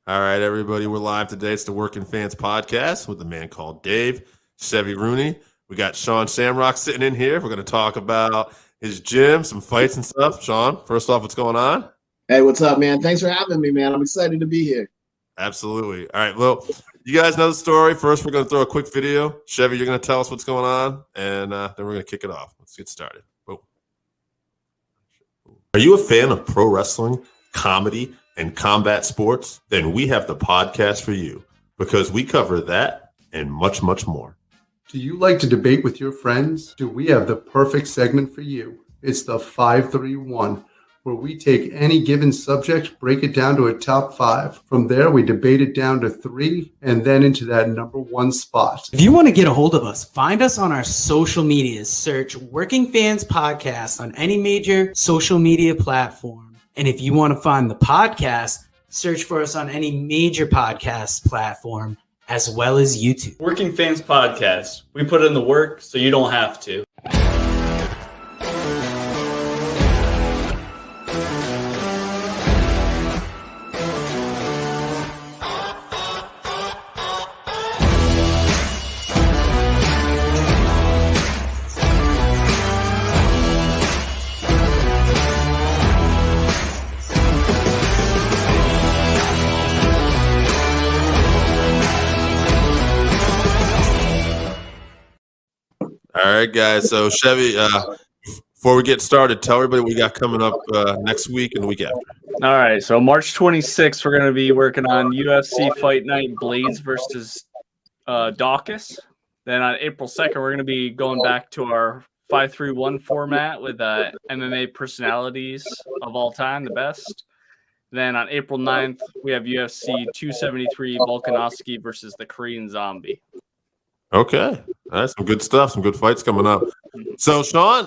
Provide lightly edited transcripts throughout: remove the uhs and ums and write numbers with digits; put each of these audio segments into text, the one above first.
All right, everybody, we're live today. It's the Working Fans Podcast with a man called Dave, Chevy Rooney. We got Sean Shamrock sitting in here. We're going to talk about his gym, some fights and stuff. Sean, first off, what's going on? Hey, what's up, man? Thanks for having me, man. I'm excited to be here. Absolutely. All right, well, you guys know the story. First, we're going to throw a quick video. Chevy, you're going to tell us what's going on, and then we're going to kick it off. Let's get started. Boom. Are you a fan of pro wrestling, comedy, and combat sports? Then we have the podcast for you, because we cover that and much, much more. Do you like to debate with your friends? Do we have the perfect segment for you? It's the 531, where we take any given subject, break it down to a top 5. From there, we debate it down to 3, and then into that number 1 spot. If you want to get a hold of us, find us on our social medias. Search Working Fans Podcast on any major social media platform. And if you want to find the podcast, search for us on any major podcast platform, as well as YouTube. Working Fans Podcast. We put in the work so you don't have to. All right, guys. So, Chevy, before we get started, tell everybody what we got coming up next week and the week after. All right, so March 26th, we're going to be working on UFC Fight Night Blades versus Dawkins. Then on April 2nd, we're going to be going back to our 531 format with MMA personalities of all time, the best. Then on April 9th, we have UFC 273 Volkanovski versus the Korean Zombie. Okay. All right, some good stuff, some good fights coming up. So, Sean,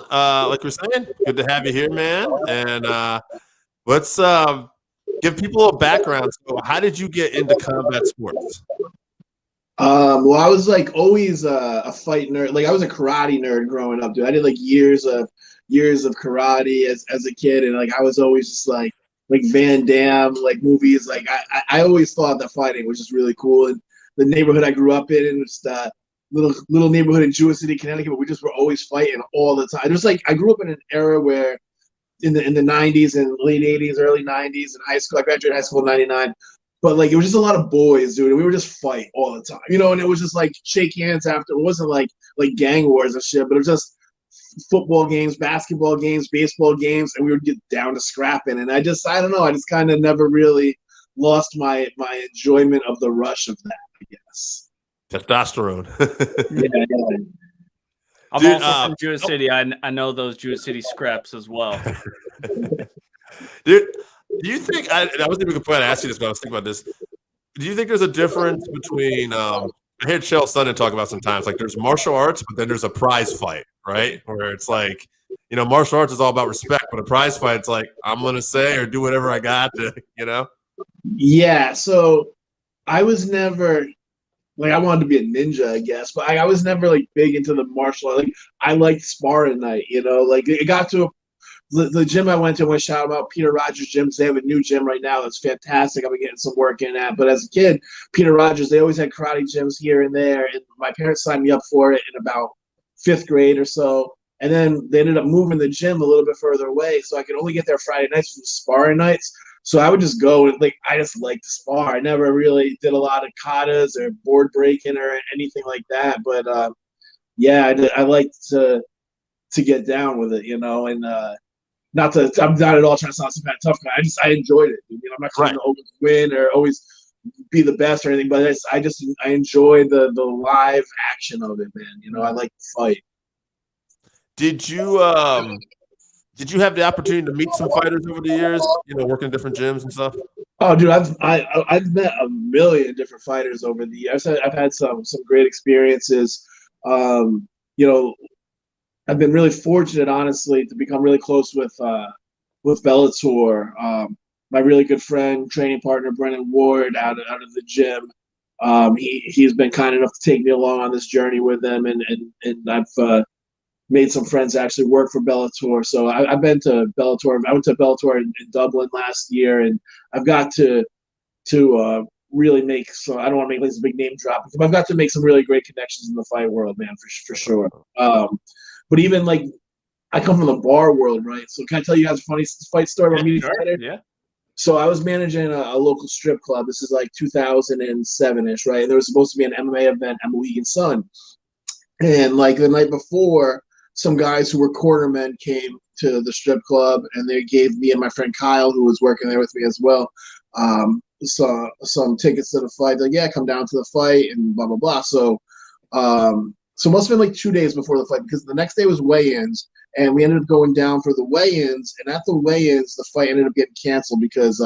like we're saying, good to have you here, man. And let's give people a background. So, how did you get into combat sports? Well, I was like always a fight nerd. Like I was a karate nerd growing up, dude. I did like years of karate as a kid, and like I was always just like Van Damme, like movies. Like I always thought that fighting was just really cool. And the neighborhood I grew up in, and it's little neighborhood in Jewett City, Connecticut, but we just were always fighting all the time. It was like I grew up in an era where in the 90s and late 80s, early 90s in high school. I graduated high school in 99. But like it was just a lot of boys, dude. And we were just fight all the time. You know, and it was just like shake hands after. It wasn't like gang wars and shit, but it was just football games, basketball games, baseball games, and we would get down to scrapping. And I don't know, I just kind of never really lost my enjoyment of the rush of that, I guess. Testosterone. Yeah. I'm also from Jewett City. I know those Jewett City scraps as well. Dude, do you think I wasn't even going to ask you this, but I was thinking about this. Do you think there's a difference between I hear Chael Sonnen talk about sometimes, like there's martial arts, but then there's a prize fight, right? Where it's like, you know, martial arts is all about respect, but a prize fight, it's like I'm going to say or do whatever I got to, you know? Yeah, so I was never like I wanted to be a ninja, I guess, but I was never like big into the martial art. Like I liked sparring night, you know. Like it got to the gym I went to. I want to shout out Peter Rogers gyms. They have a new gym right now that's fantastic. I've been getting some work in at. But as a kid, Peter Rogers, they always had karate gyms here and there, and my parents signed me up for it in about 5th grade or so. And then they ended up moving the gym a little bit further away, so I could only get there Friday nights for the sparring nights. So I would just go and I just liked to spar. I never really did a lot of katas or board breaking or anything like that. But yeah, I like to get down with it, you know. And I'm not at all trying to sound some kind of tough guy. I enjoyed it. You know, I'm not trying to always win or always be the best or anything. But I enjoy the live action of it, man. You know, I like to fight. Did you have the opportunity to meet some fighters over the years, you know, working in different gyms and stuff? Oh, dude, I've met a million different fighters over the years. I've had some great experiences. You know, I've been really fortunate, honestly, to become really close with Bellator. My really good friend, training partner, Brennan Ward, out of the gym. He's been kind enough to take me along on this journey with them, and I've made some friends actually work for Bellator. So I've been to Bellator. I went to Bellator in Dublin last year, and I've got to really make some. I don't want to make like this big name drop, but I've got to make some really great connections in the fight world, man, for sure. But even like I come from the bar world, right? So can I tell you guys a funny fight story about meeting fighter? Yeah. So I was managing a local strip club. This is like 2007-ish, right? And there was supposed to be an MMA event at Mohegan Sun. And like the night before, some guys who were cornermen came to the strip club, and they gave me and my friend Kyle, who was working there with me as well, some tickets to the fight. Like, yeah, come down to the fight and blah blah blah. So it must have been like 2 days before the fight, because the next day was weigh-ins, and we ended up going down for the weigh-ins. And at the weigh-ins, the fight ended up getting canceled because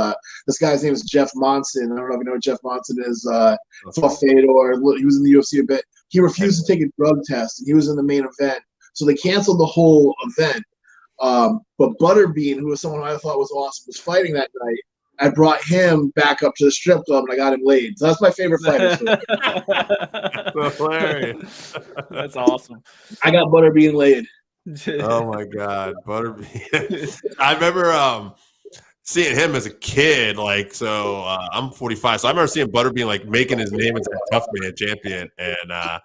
this guy's name is Jeff Monson. I don't know if you know what Jeff Monson is. Fought Fedor. He was in the UFC a bit. He refused to take a drug test, and he was in the main event. So they canceled the whole event. But Butterbean, who was someone I thought was awesome, was fighting that night. I brought him back up to the strip club, and I got him laid. So that's my favorite fighter. That's hilarious. That's awesome. I got Butterbean laid. Oh my God, Butterbean! I remember seeing him as a kid. Like, so I'm 45, so I remember seeing Butterbean like making his name as a tough man champion. And I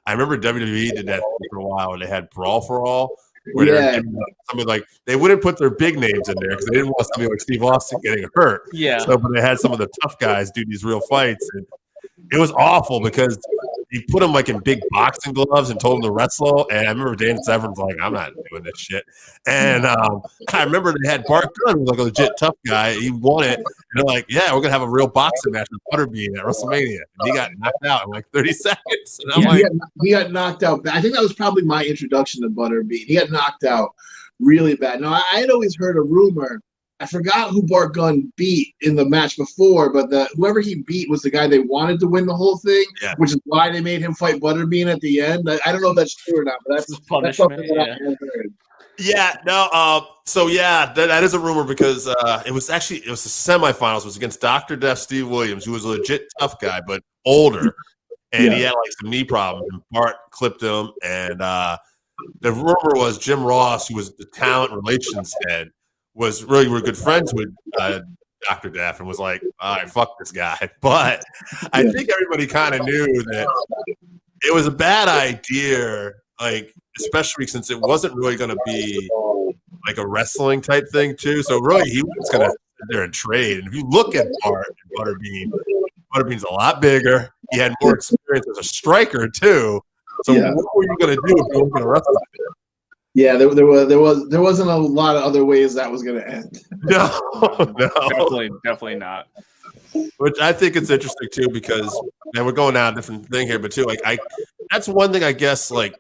remember WWE did that for a while, and they had Brawl for All, where somebody like they wouldn't put their big names in there because they didn't want somebody like Steve Austin getting hurt. Yeah. So, but they had some of the tough guys do these real fights, and it was awful because he put him like in big boxing gloves and told him to wrestle. And I remember Dan Severn's like, I'm not doing this shit. And I remember they had Bart Gunn, who was like a legit tough guy. He won it. And they're like, yeah, we're going to have a real boxing match with Butterbean at WrestleMania. And he got knocked out in like 30 seconds. And I'm he got knocked out. I think that was probably my introduction to Butterbean. He got knocked out really bad. Now, I had always heard a rumor. I forgot who Bart Gunn beat in the match before, but whoever he beat was the guy they wanted to win the whole thing, which is why they made him fight Butterbean at the end. I don't know if that's true or not, but that's something that I heard. Yeah, no. So yeah, that is a rumor because it was the semifinals. It was against Dr. Death Steve Williams, who was a legit tough guy but older, and he had like some knee problems. And Bart clipped him, and the rumor was Jim Ross, who was the talent relations head, was really good friends with Dr. Death and was like, all right, fuck this guy. But I think everybody kind of knew that it was a bad idea, like, especially since it wasn't really going to be like a wrestling type thing too. So really he was going to sit there and trade. And if you look at Bart and Butterbean's a lot bigger. He had more experience as a striker too. So what were you going to do if you weren't going to wrestle? Yeah, there wasn't a lot of other ways that was going to end. No, definitely not. Which I think it's interesting too because, and we're going down a different thing here, but too, like that's one thing I guess. Like,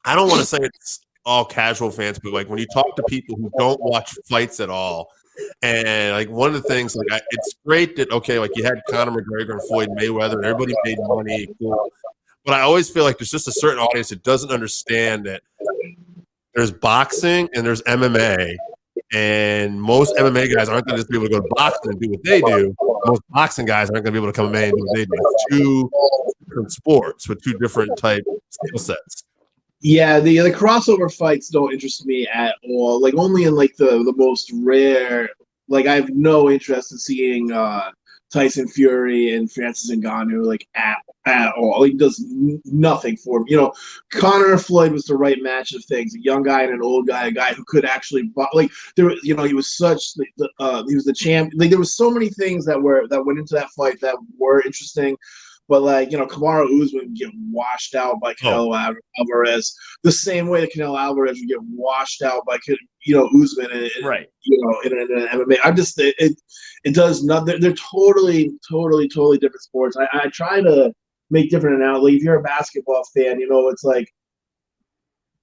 I don't want to say it's all casual fans, but like when you talk to people who don't watch fights at all, and like one of the things, like it's great that like you had Conor McGregor and Floyd Mayweather, and everybody made money, cool. But I always feel like there's just a certain audience that doesn't understand that there's boxing and there's MMA, and most MMA guys aren't going to just be able to go to boxing and do what they do. Most boxing guys aren't going to be able to come in and do what they do. It's two different sports with two different type skill sets. Yeah, the crossover fights don't interest me at all. Like only in like the most rare. Like I have no interest in seeing Tyson Fury and Francis Ngannou like at all. He does nothing for me. You know, Conor Floyd was the right match of things. A young guy and an old guy, a guy who could actually like there. You know, he was such he was the champ. Like there was so many things that went into that fight that were interesting. But like, you know, Kamaru Usman would get washed out by Canelo Alvarez the same way that Canelo Alvarez would get washed out by Usman right. In an MMA. I'm just it does nothing. They're totally different sports. I try to make different analogies. If you're a basketball fan, you know, it's like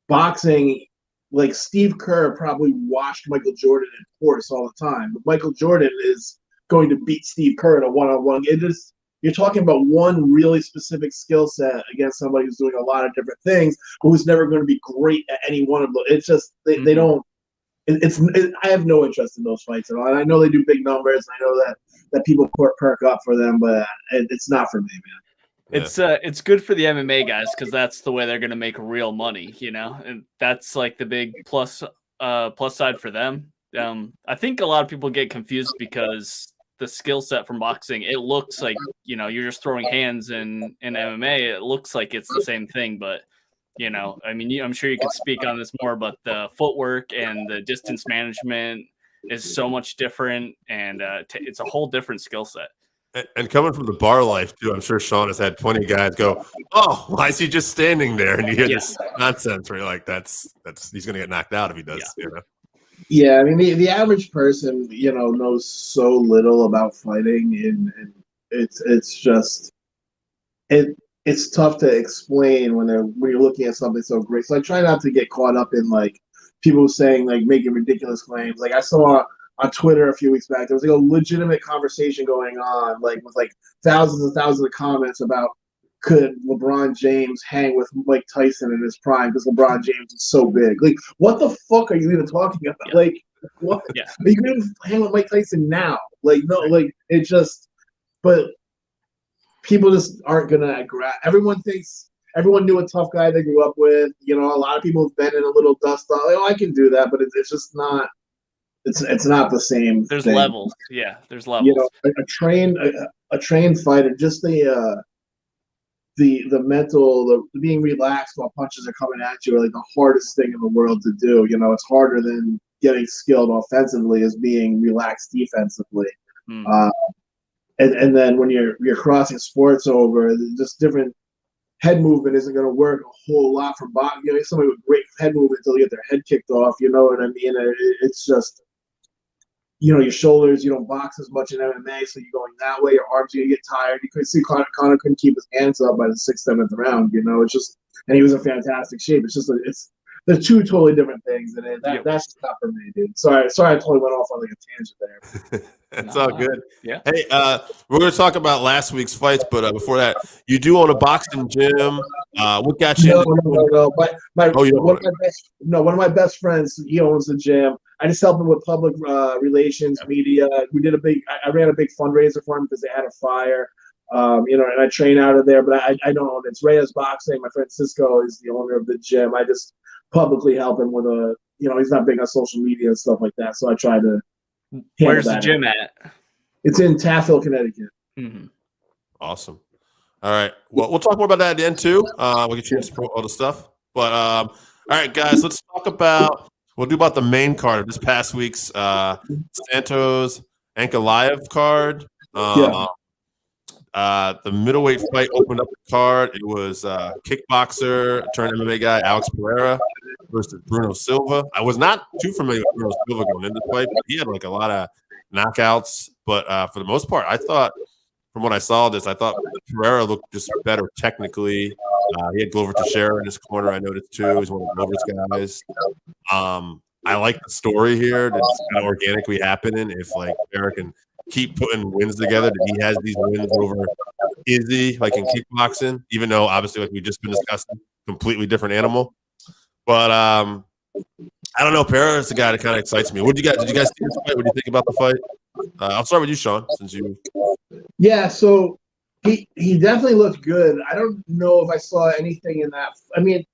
boxing. Like Steve Kerr probably watched Michael Jordan in course all the time, but Michael Jordan is going to beat Steve Kerr in a one-on-one. You're talking about one really specific skill set against somebody who's doing a lot of different things, who's never going to be great at any one of them. It's just they don't. I have no interest in those fights at all. And I know they do big numbers. I know that people perk up for them, but it's not for me, man. Yeah. It's good for the MMA guys because that's the way they're going to make real money, you know, and that's like the big plus side for them. I think a lot of people get confused because the skill set from boxing, it looks like, you're just throwing hands in MMA. It looks like it's the same thing, but I mean, I'm sure you could speak on this more, but the footwork and the distance management is so much different, and it's a whole different skill set. And coming from the bar life too, I'm sure Sean has had plenty of guys go, "Oh, why is he just standing there?" And you hear this nonsense where you're like, "That's he's going to get knocked out if he does." Yeah, I mean the average person, knows so little about fighting, and it's just it's tough to explain when you're looking at something so great. So I try not to get caught up in like people saying like making ridiculous claims. Like I saw on Twitter a few weeks back, there was like a legitimate conversation going on, like with like thousands and thousands of comments about could LeBron James hang with Mike Tyson in his prime because LeBron James is so big. Like, what the fuck are you even talking about? Yeah. Like, what? Yeah. You can even hang with Mike Tyson now. Like, no, like it just. But people just aren't gonna grab. Everyone knew a tough guy they grew up with. A lot of people have been in a little dust. Like, I can do that, but it's just not. It's not the same. There's thing. levels. Yeah, there's levels. A trained fighter, just the mental, the being relaxed while punches are coming at you are like the hardest thing in the world to do. It's harder than getting skilled offensively as being relaxed defensively. And then when you're crossing sports over, just different head movement isn't going to work a whole lot for boxing. Somebody with great head movement until they get their head kicked off. You know what I mean? It's just. Your shoulders, you don't box as much in MMA, so you're going that way. Your arms, you get tired. You could see Conor couldn't keep his hands up by the 6th, 7th round. It's just, and he was in fantastic shape. It's just, they're two totally different things, and that's just not for me, dude. Sorry, I totally went off on like a tangent there. It's all good. Yeah. Hey, we're going to talk about last week's fights, but before that, you do own a boxing gym. What got you? No. One of my best friends, he owns the gym. I just help him with public relations, media. I ran a big fundraiser for him because they had a fire. And I train out of there, but I don't own it. It's Reyes Boxing. My friend Cisco is the owner of the gym. I just publicly help him with he's not big on social media and stuff like that. So I try to. Where's the gym at? It's in Taffel, Connecticut. Mm-hmm. Awesome. All right. Well, we'll talk more about that at the end too. We'll get you to support all the stuff. But all right, guys, let's talk about. We'll do about the main card of this past week's Santos Ankalaev card. The middleweight fight opened up the card. It was kickboxer turned MMA guy Alex Pereira versus Bruno Silva. I was not too familiar with Bruno Silva going into the fight, but he had like a lot of knockouts. But for the most part, I thought from what I saw I thought Pereira looked just better technically. He had Glover Teixeira in his corner. I noticed too. He's one of Glover's guys. I like the story here. That's kind of organically happening. If like Pereira can keep putting wins together, that he has these wins over Izzy, like in kickboxing, even though obviously, like we've just been discussing, completely different animal. But I don't know. Pereira is the guy that kind of excites me. Did you guys see this fight? What do you think about the fight? I'll start with you, Sean, since you. Yeah, so he definitely looked good. I don't know if I saw anything in that. I mean,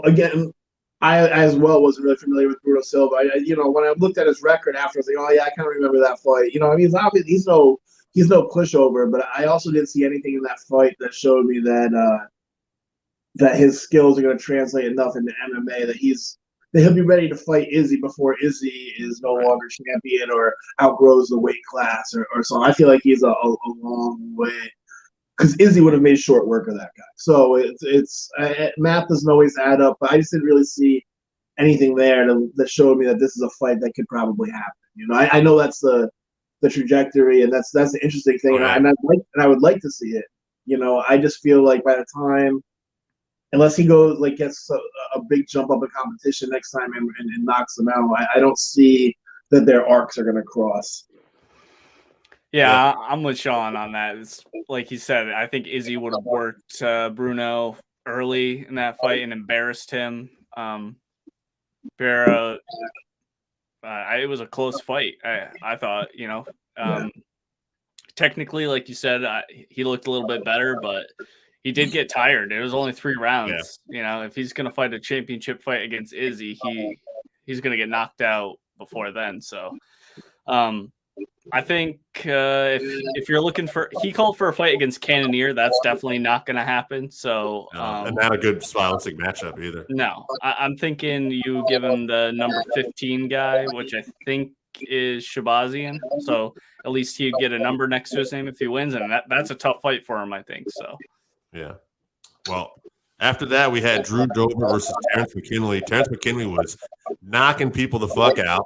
again, I as well wasn't really familiar with Bruno Silva. When I looked at his record after, I was like, oh yeah, I kind of remember that fight. I mean, he's no pushover, but I also didn't see anything in that fight that showed me that his skills are going to translate enough into MMA that he'll be ready to fight Izzy before Izzy is no longer champion or outgrows the weight class or so. I feel like he's a long way. Because Izzy would have made short work of that guy. So it's math doesn't always add up, but I just didn't really see anything there that showed me that this is a fight that could probably happen. I know that's the trajectory, and that's the interesting thing, and I would like to see it. I just feel like by the time, unless he goes gets a big jump up in competition next time and knocks them out, I don't see that their arcs are going to cross. Yeah, I'm with Sean on that. It's like he said, I think Izzy would have worked Bruno early in that fight and embarrassed him. Pereira, it was a close fight. I thought, technically, like you said, he looked a little bit better, but he did get tired. It was only 3 rounds. Yeah. If he's going to fight a championship fight against Izzy, he's going to get knocked out before then. So, I think if you're looking for, he called for a fight against Cannonier. That's definitely not going to happen. So, and not a good stylistic matchup either. No, I'm thinking you give him the number 15 guy, which I think is Shabazian. So at least he'd get a number next to his name if he wins, and that's a tough fight for him, I think. So, yeah. Well, after that, we had Drew Dober versus Terrence McKinley. Terrence McKinley was knocking people the fuck out.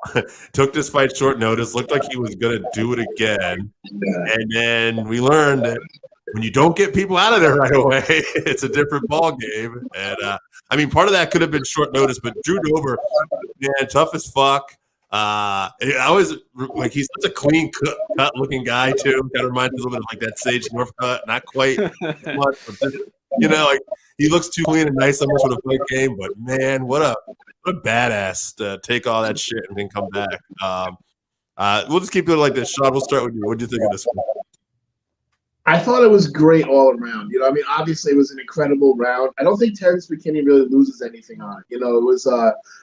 Took this fight short notice. Looked like he was going to do it again. And then we learned that when you don't get people out of there right away, it's a different ball game. And, I mean, part of that could have been short notice, but Drew Dober, man, tough as fuck. I always like he's such a clean cut looking guy too. Kind of reminds me a little bit of like that Sage Northcutt, not quite much, but just, like he looks too clean and nice almost for the fight game. But man, what a badass to take all that shit and then come back. We'll just keep it like this. Sean, we'll start with you. What do you think of this one? I thought it was great all around. I mean, obviously it was an incredible round. I don't think Terrence McKinney really loses anything on it. It was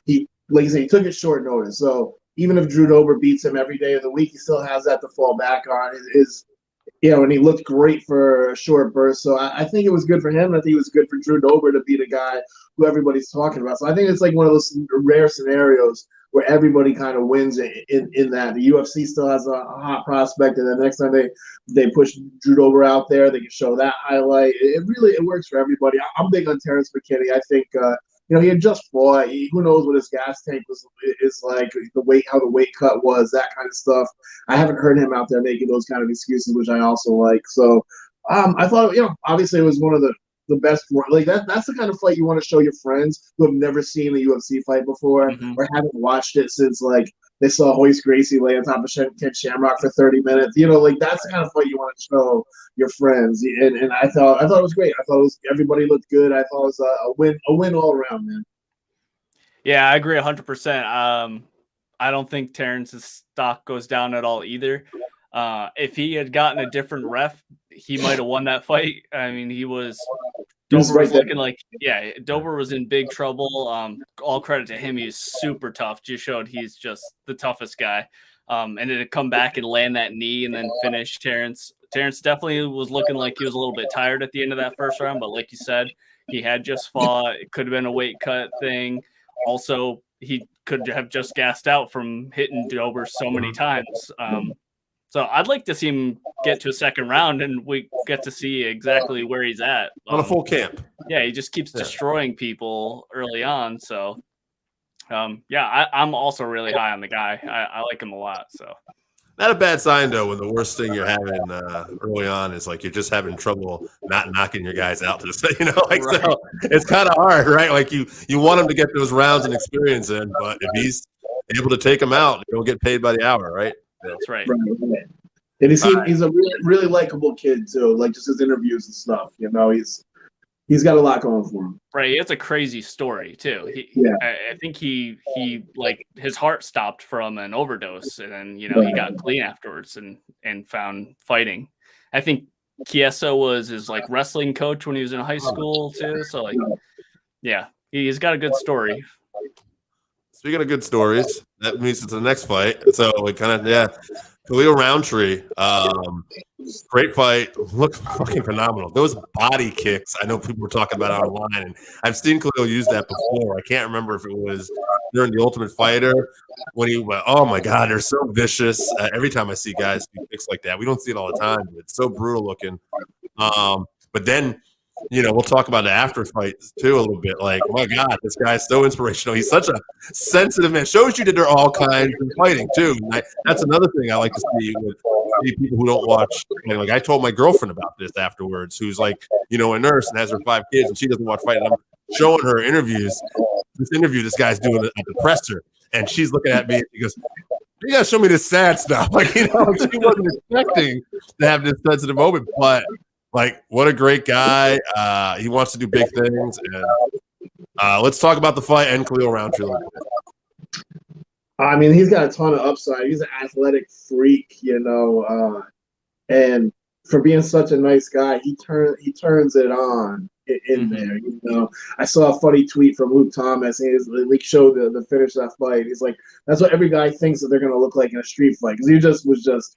he, like you said, he took it short notice. So even if Drew Dober beats him every day of the week, he still has that to fall back on. And he looked great for a short burst. So I think it was good for him. I think it was good for Drew Dober to beat a guy who everybody's talking about. So I think it's like one of those rare scenarios where everybody kind of wins in that. The UFC still has a hot prospect, and the next time they push Drew Dober out there, they can show that highlight. It works for everybody. I'm big on Terrence McKinney. I think he had just fought. Who knows what his gas tank is like, how the weight cut was, that kind of stuff. I haven't heard him out there making those kind of excuses, which I also like. So I thought, obviously it was one of the best. Like that's the kind of fight you want to show your friends who have never seen a UFC fight before or haven't watched it since like they saw Royce Gracie lay on top of Ken Shamrock for 30 minutes. Like that's the kind of fight you want to show your friends. And I thought it was great. I thought everybody looked good. I thought it was a win all around, man. Yeah, I agree 100%. I don't think Terrence's stock goes down at all either. If he had gotten a different ref, he might have won that fight. I mean, Dober was looking like, Dober was in big trouble. All credit to him. He's super tough. Just showed he's just the toughest guy. And to come back and land that knee and then finish Terrence. Terrence definitely was looking like he was a little bit tired at the end of that first round. But like you said, he had just fought. It could have been a weight cut thing. Also, he could have just gassed out from hitting Dober so many times. So I'd like to see him get to a second round, and we get to see exactly where he's at. On a full camp. Yeah, he just keeps destroying people early on. So, I'm also really high on the guy. I like him a lot. So, not a bad sign, though, when the worst thing you're having early on is like you're just having trouble not knocking your guys out to the right. So it's kind of hard, right? Like you want him to get those rounds and experience in, but if he's able to take them out, he'll get paid by the hour, right? That's right. And he's a really, really likable kid too. Like just his interviews and stuff. He's got a lot going for him. Right. It's a crazy story too. I think he like his heart stopped from an overdose, and then he got clean afterwards and found fighting. I think Chiesa was his like wrestling coach when he was in high school too. So like, he's got a good story. Speaking of good stories, that means it's the next fight. So we Khalil Roundtree, great fight. Looked fucking phenomenal. Those body kicks, I know people were talking about it online, and I've seen Khalil use that before. I can't remember if it was during the Ultimate Fighter when he went, oh my God, they're so vicious. Every time I see guys do kicks like that, we don't see it all the time, but it's so brutal looking. But then, we'll talk about the after fights too a little bit. Like, oh my God, this guy's so inspirational. He's such a sensitive man. Shows you that they're all kinds of fighting too. That's another thing I like to see with people who don't watch. Like I told my girlfriend about this afterwards, who's like, a nurse and has her 5 kids, and she doesn't watch fighting. I'm showing her interviews. This interview, this guy's doing at the presser, and she's looking at me. And she goes, "You gotta show me this sad stuff." Like, she wasn't expecting to have this sensitive moment, but. Like, what a great guy. He wants to do big things. And let's talk about the fight and Khalil Roundtree. I mean, he's got a ton of upside. He's an athletic freak, and for being such a nice guy, he turns it on in there. I saw a funny tweet from Luke Thomas. He showed the finish of that fight. He's like, that's what every guy thinks that they're going to look like in a street fight. Because he was just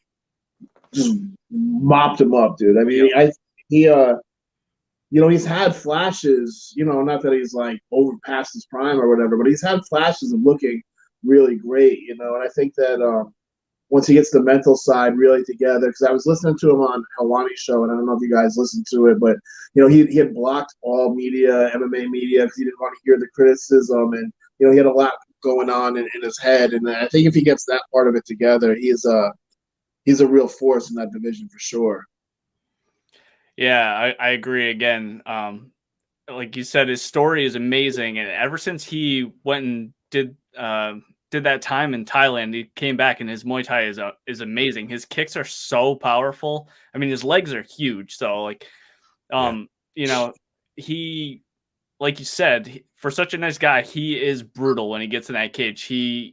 just mopped him up, dude. I mean, he's had flashes, not that he's like over past his prime or whatever, but he's had flashes of looking really great, and I think that once he gets the mental side really together, because I was listening to him on Helwani's show, and I don't know if you guys listened to it, but he had blocked all media, MMA media, because he didn't want to hear the criticism, and he had a lot going on in his head, and I think if he gets that part of it together, he's a real force in that division for sure. Yeah, I agree. Again, like you said, his story is amazing, and ever since he went and did that time in Thailand, he came back, and his Muay Thai is amazing. His kicks are so powerful. I mean, his legs are huge. So like, he, like you said, for such a nice guy, he is brutal when he gets in that cage. He,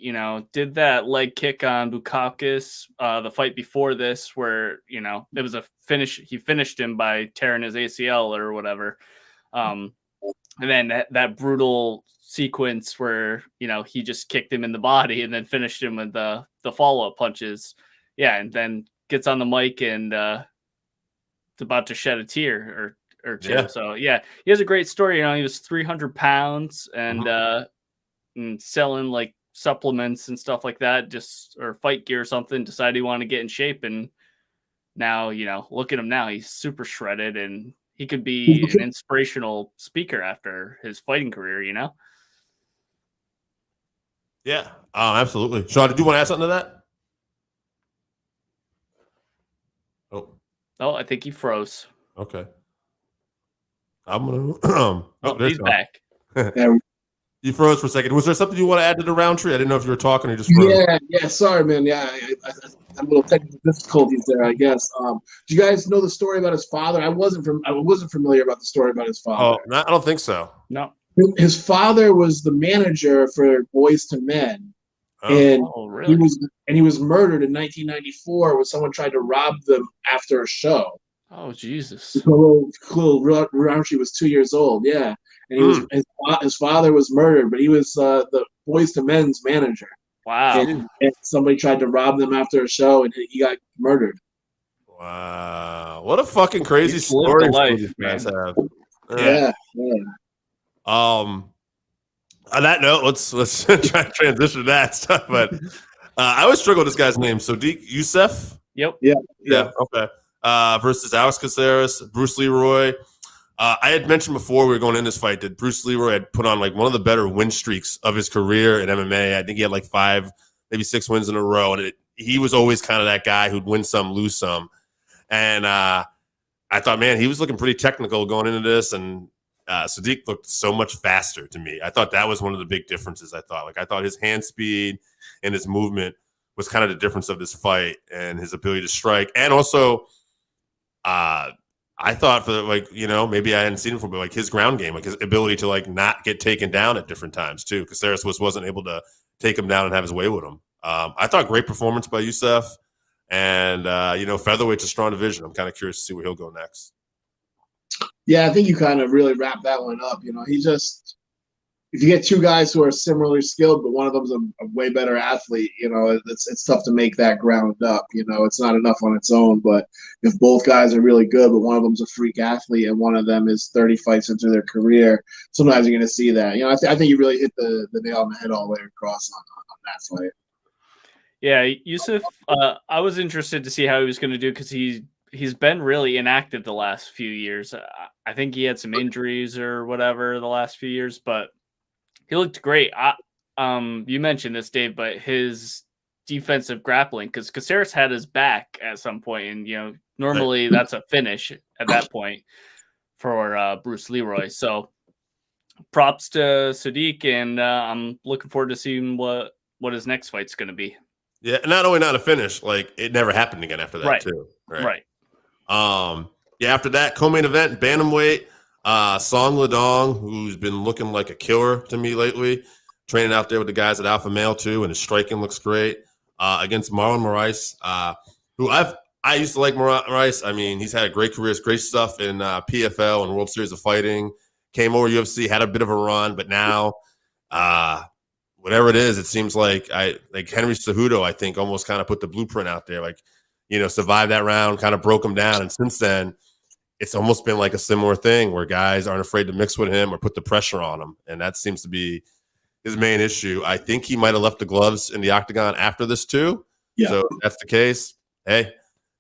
did that leg kick on Bukauskas, the fight before this, where, it was a finish. He finished him by tearing his ACL or whatever. And then that brutal sequence where, he just kicked him in the body and then finished him with the follow-up punches. Yeah. And then gets on the mic and it's about to shed a tear or two. Yeah. So yeah, he has a great story. He was 300 pounds and selling like supplements and stuff like that, or fight gear or something, decided he wanted to get in shape. And now, look at him now, he's super shredded and he could be an inspirational speaker after his fighting career, Yeah, absolutely. Sean, did you want to add something to that? Oh, I think he froze. Okay. I'm gonna. He's back. You froze for a second. Was there something you want to add to the Roundtree? I didn't know if you were talking or you just froze. Yeah. Sorry, man. Yeah, I had a little technical difficulties there, I guess. Do you guys know the story about his father? I wasn't familiar about the story about his father. Oh, I don't think so. No. His father was the manager for Boys to Men, and really? he was murdered in 1994 when someone tried to rob them after a show. Oh, Jesus! Little Roundtree was 2 years old. Yeah, and his father was murdered, but he was the Boys to Men's manager. Wow! And somebody tried to rob them after a show, and he got murdered. Wow! What a fucking crazy story life, you guys have. Yeah. On that note, let's try to transition to that stuff. But I always struggle with this guy's name. Sodiq Yusuff. Yep. Yeah. Okay. Versus Alex Caceres, Bruce Leroy. I had mentioned before we were going in this fight that Bruce Leroy had put on like one of the better win streaks of his career in MMA. I think he had like 5, maybe 6 wins in a row, and he was always kind of that guy who'd win some, lose some. And I thought, man, he was looking pretty technical going into this, and Sodiq looked so much faster to me. I thought that was one of the big differences. I thought his hand speed and his movement was kind of the difference of this fight, and his ability to strike, and also. I thought for maybe I hadn't seen him before, but like his ground game, like his ability to like not get taken down at different times too, because Caceres wasn't able to take him down and have his way with him. I thought great performance by Yusuff, and featherweight's a strong division. I'm kind of curious to see where he'll go next. Yeah, I think you kind of really wrapped that one up. If you get two guys who are similarly skilled, but one of them's a way better athlete, it's tough to make that ground up. It's not enough on its own. But if both guys are really good, but one of them's a freak athlete and one of them is 30 fights into their career, sometimes you're going to see that. I think you really hit the nail on the head all the way across on that fight. Yeah, Yusuff, I was interested to see how he was going to do because he's been really inactive the last few years. I think he had some injuries or whatever the last few years, but he looked great. You mentioned this, Dave, but his defensive grappling, because Caceres had his back at some point, and normally that's a finish at that point for Bruce Leroy. So props to Sodiq, and I'm looking forward to seeing what his next fight's going to be. Yeah, and not only not a finish, like it never happened again after that too. Right. After that, co-main event, bantamweight. Song Ladong, who's been looking like a killer to me lately, training out there with the guys at Alpha Male too, and his striking looks great. Against Marlon Moraes, who I used to like Moraes. I mean, he's had a great career, great stuff in PFL and World Series of Fighting. Came over UFC, had a bit of a run, but now, whatever it is, it seems like Henry Cejudo, I think, almost kind of put the blueprint out there. Like, survived that round, kind of broke him down. And since then, it's almost been like a similar thing where guys aren't afraid to mix with him or put the pressure on him. And that seems to be his main issue. I think he might have left the gloves in the octagon after this too. Yeah. So if that's the case, hey,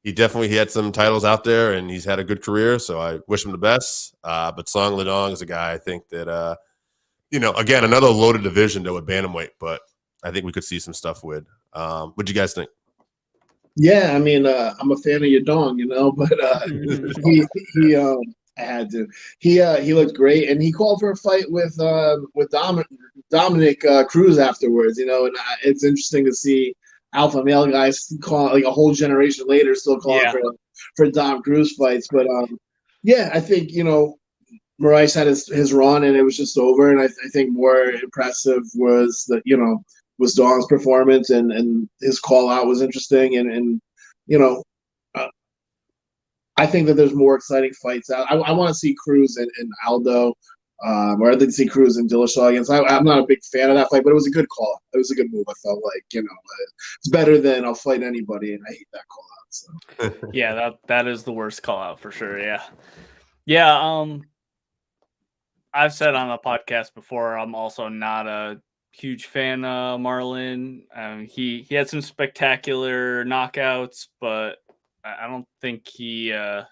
he had some titles out there and he's had a good career. So I wish him the best. But Song Lidong is a guy I think that, again, another loaded division though with bantamweight, but I think we could see some stuff with. What do you guys think? Yeah, I mean, I'm a fan of your dong, but I had to. He looked great, and he called for a fight with Dominic Cruz afterwards. And it's interesting to see alpha male guys call like a whole generation later still calling for Dom Cruz fights. But yeah, I think Moraes had his run, and it was just over. And I think more impressive was was Dong's performance, and his call out was interesting, and I think that there's more exciting fights out. I want to see Cruz and Aldo, or I'd like to see Cruz and Dillashaw against. I'm not a big fan of that fight, but it was a good call out. It was a good move. I felt like it's better than I'll fight anybody, and I hate that call out. So yeah, that is the worst call out for sure. Yeah. I've said on the podcast before, I'm also not a huge fan of Marlon. He had some spectacular knockouts, but I don't think he. I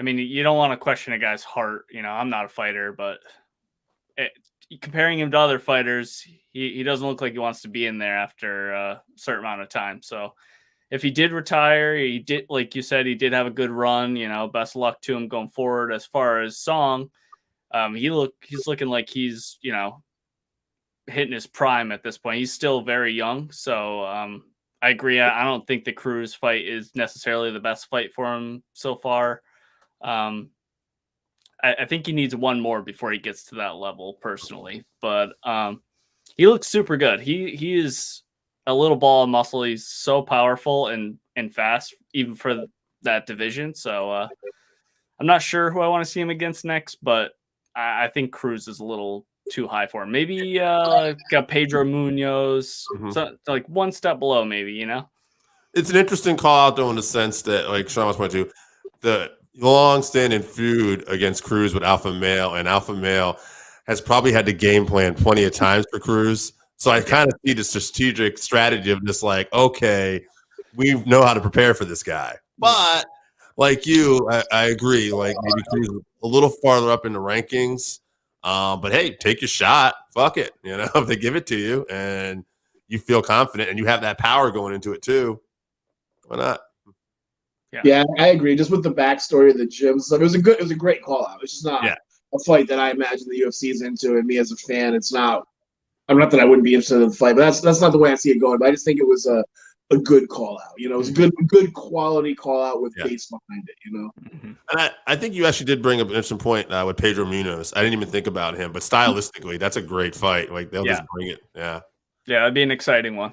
mean, you don't want to question a guy's heart. I'm not a fighter, but comparing him to other fighters, he doesn't look like he wants to be in there after a certain amount of time. So if he did retire, he did, like you said, he did have a good run. Best luck to him going forward. As far as Song, he's looking like he's hitting his prime at this point. He's still very young, so I agree. I don't think the Cruz fight is necessarily the best fight for him so far. I think he needs one more before he gets to that level, personally. But he looks super good. He is a little ball of muscle. He's so powerful and fast, even for that division. So I'm not sure who I want to see him against next, but I think Cruz is a little too high for him. Maybe got Pedro Munoz, so like one step below, maybe. It's an interesting call out though, in the sense that, like Sean was pointing to, the long-standing feud against Cruz with Alpha Male, and Alpha Male has probably had to game plan plenty of times for Cruz. So I kind of see the strategic strategy of just like, okay, we know how to prepare for this guy. But like you, I agree. Like maybe Cruz a little farther up in the rankings. But hey, take your shot. Fuck it. If they give it to you and you feel confident and you have that power going into it too, why not? Yeah, I agree. Just with the backstory of the gym stuff, it was a great call out. It's just not a fight that I imagine the UFC is into, and me as a fan, it's not. I'm not that I wouldn't be interested in the fight, but that's not the way I see it going. But I just think it was a good call out. It was a good quality call out with base behind it. And I think you actually did bring up an interesting point with Pedro Munoz. I didn't even think about him, but stylistically, that's a great fight. Like they'll just bring it. Yeah, that'd be an exciting one.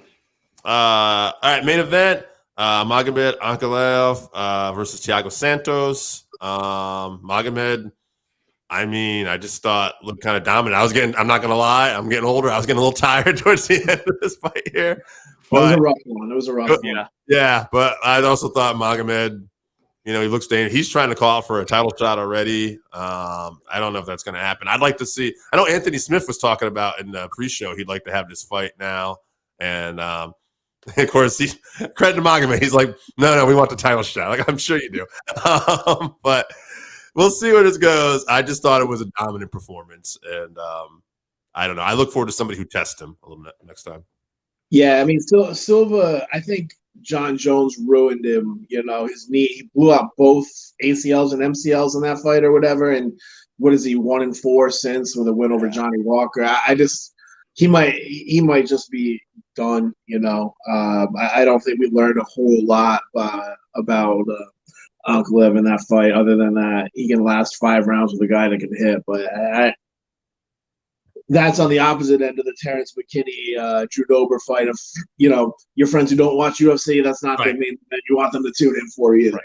All right, main event: Magomed Ankalaev versus Thiago Santos. Magomed, I mean, I just thought looked kind of dominant. I'm not gonna lie, I'm getting older. I was getting a little tired towards the end of this fight here. But, it was a rough one. It was a rough one. Yeah, but I also thought Magomed, he looks dangerous. He's trying to call out for a title shot already. I don't know if that's going to happen. I'd like to see. I know Anthony Smith was talking about in the pre-show he'd like to have this fight now, and of course, credit to Magomed. He's like, no, we want the title shot. Like I'm sure you do, but we'll see where this goes. I just thought it was a dominant performance, and I don't know. I look forward to somebody who tests him a little bit next time. Yeah, I mean, Silva, I think John Jones ruined him. His knee, he blew out both ACLs and MCLs in that fight or whatever. And what is he, 1-4 since with a win over Johnny Walker? He might just be done. I don't think we learned a whole lot about Ankalaev in that fight, other than that he can last 5 rounds with a guy that can hit. But that's on the opposite end of the Terrence McKinney, Drew Dober fight of, your friends who don't watch UFC, that's not the main that you want them to tune in for either,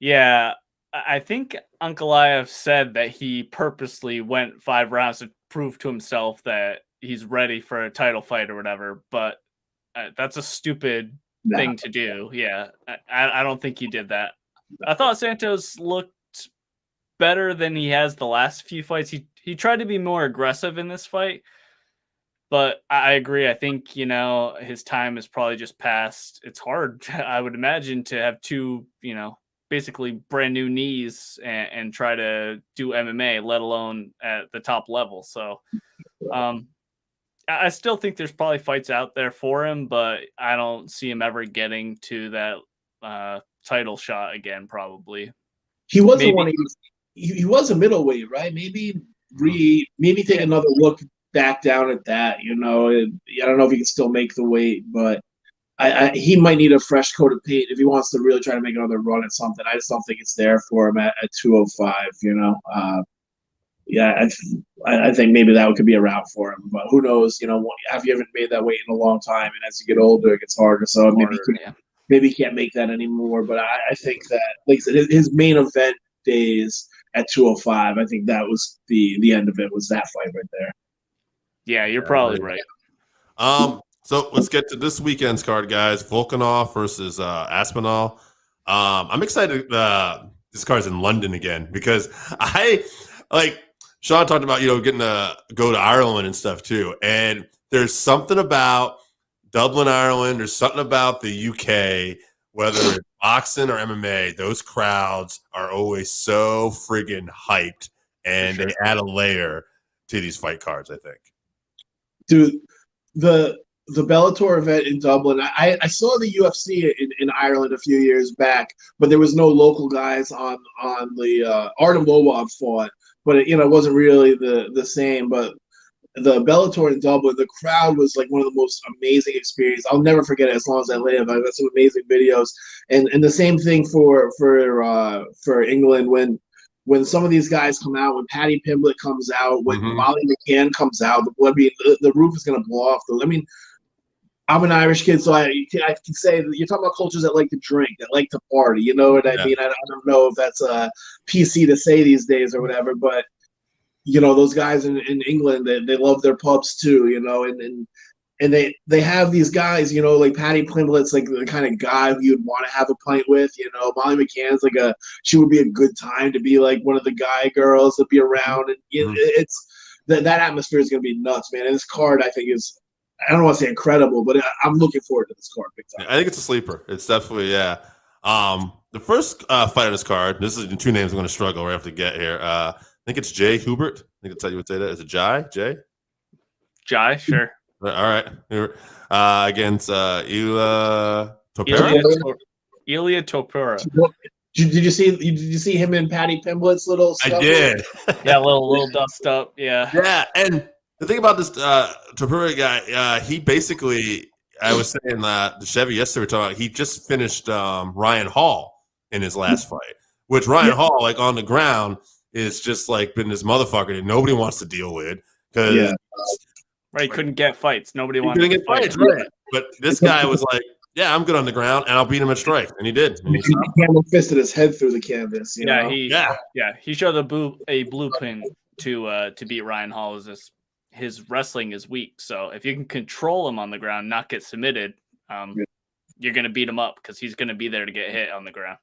Yeah, I think Ankalaev said that he purposely went 5 rounds to prove to himself that he's ready for a title fight or whatever, but That's a stupid thing to do. Yeah, I don't think he did that. I thought Santos looked better than he has the last few fights. He tried to be more aggressive in this fight, but I agree. I think, his time is probably just passed. It's hard, I would imagine, to have two, basically brand new knees and try to do MMA, let alone at the top level. So I still think there's probably fights out there for him, but I don't see him ever getting to that title shot again, probably. He wasn't one. He was a middleweight, right? Maybe take another look back down at that. I don't know if he can still make the weight, but he might need a fresh coat of paint if he wants to really try to make another run at something. I just don't think it's there for him at 205. I think maybe that could be a route for him, but who knows? Have you haven't made that weight in a long time, and as you get older, it gets harder. So maybe he can't make that anymore. But I think that, like I said, his main event days at 205, I think that was the end of it, was that fight right there. Yeah, you're probably right. So let's get to this weekend's card, guys. Volkov versus Aspinall. I'm excited. This card's in London again because Sean talked about, getting to go to Ireland and stuff too. And there's something about Dublin, Ireland. There's something about the UK, whether it's boxing or MMA, those crowds are always so friggin' hyped, and they add a layer to these fight cards, I think. Dude, the Bellator event in Dublin, I saw the UFC in Ireland a few years back, but there was no local guys on the Artem Lobov fought, but it wasn't really the same. But the Bellator in Dublin, the crowd was like one of the most amazing experiences. I'll never forget it as long as I live. I've got some amazing videos, and the same thing for England when some of these guys come out, when Paddy Pimblett comes out, when Molly McCann comes out, the roof is going to blow off. I'm an Irish kid, so I can say that you're talking about cultures that like to drink, that like to party. You know what I mean? I don't know if that's PC to say these days or whatever, but those guys in England, they love their pubs too. And they have these guys, like Paddy Pimblett's like the kind of guy who you'd want to have a pint with. Molly McCann's she would be a good time to be like one of the guy girls to be around, and it's that atmosphere is going to be nuts, man. And this card, I think, is, I don't want to say incredible, but I'm looking forward to this card big time. I think it's a sleeper. It's definitely, the first fight on this card, this is the two names I'm going to struggle right after to get here. I think it's Jay Hubert. I think that's how you would say that. Is it Jai? Jai, sure. All right. Against Ilya Topuria. Ilya Topuria. Did you see him and Paddy Pimblett's little stuff? I did. Yeah, little dust up. Yeah. Yeah, and the thing about this Topuria guy, he basically, I was saying that the Chevy yesterday, we're talking about, he just finished Ryan Hall in his last fight, which Ryan Hall, on the ground, is just been this motherfucker that nobody wants to deal with because he couldn't get fights. Nobody wanted to get fights, right? But this guy was like, "Yeah, I'm good on the ground, and I'll beat him at strike," and he did. And he camel fisted his head through the canvas. He showed a blueprint to beat Ryan Hall. His wrestling is weak, so if you can control him on the ground, not get submitted, you're going to beat him up because he's going to be there to get hit on the ground.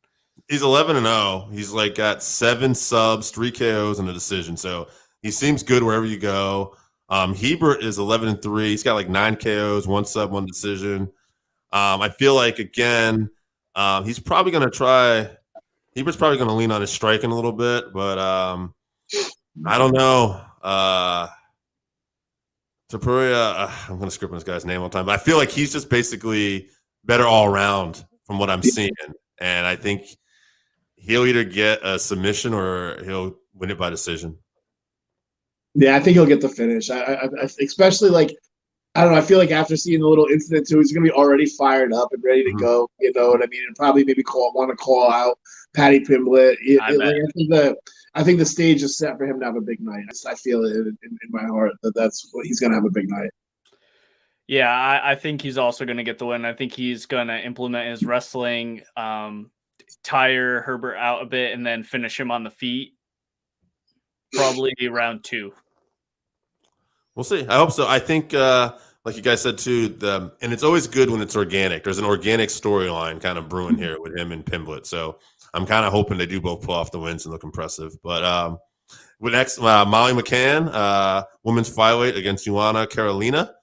He's 11-0. He's got 7 subs, 3 KOs, and a decision. So he seems good wherever you go. Hebert is 11-3. He's got 9 KOs, 1 sub, 1 decision. I feel again, he's probably going to try. Hebert's probably going to lean on his striking a little bit, but I don't know. Topuria, I'm going to script this guy's name all the time, but I feel like he's just basically better all around from what I'm seeing, and I think he'll either get a submission or he'll win it by decision. Yeah, I think he'll get the finish. I especially I don't know. I feel like after seeing the little incident too, he's going to be already fired up and ready to go. You know what I mean? And probably maybe want to call out Paddy Pimblett. I think the stage is set for him to have a big night. I feel it in my heart that's what he's going to have a big night. Yeah, I think he's also going to get the win. I think he's going to implement his wrestling, tire Herbert out a bit, and then finish him on the feet. Probably round 2. We'll see. I hope so. I think like you guys said too, and it's always good when it's organic. There's an organic storyline kind of brewing here with him and Pimblett. So I'm kind of hoping they do both pull off the wins and look impressive. But with next, Molly McCann, women's flyweight against Joanna Carolina.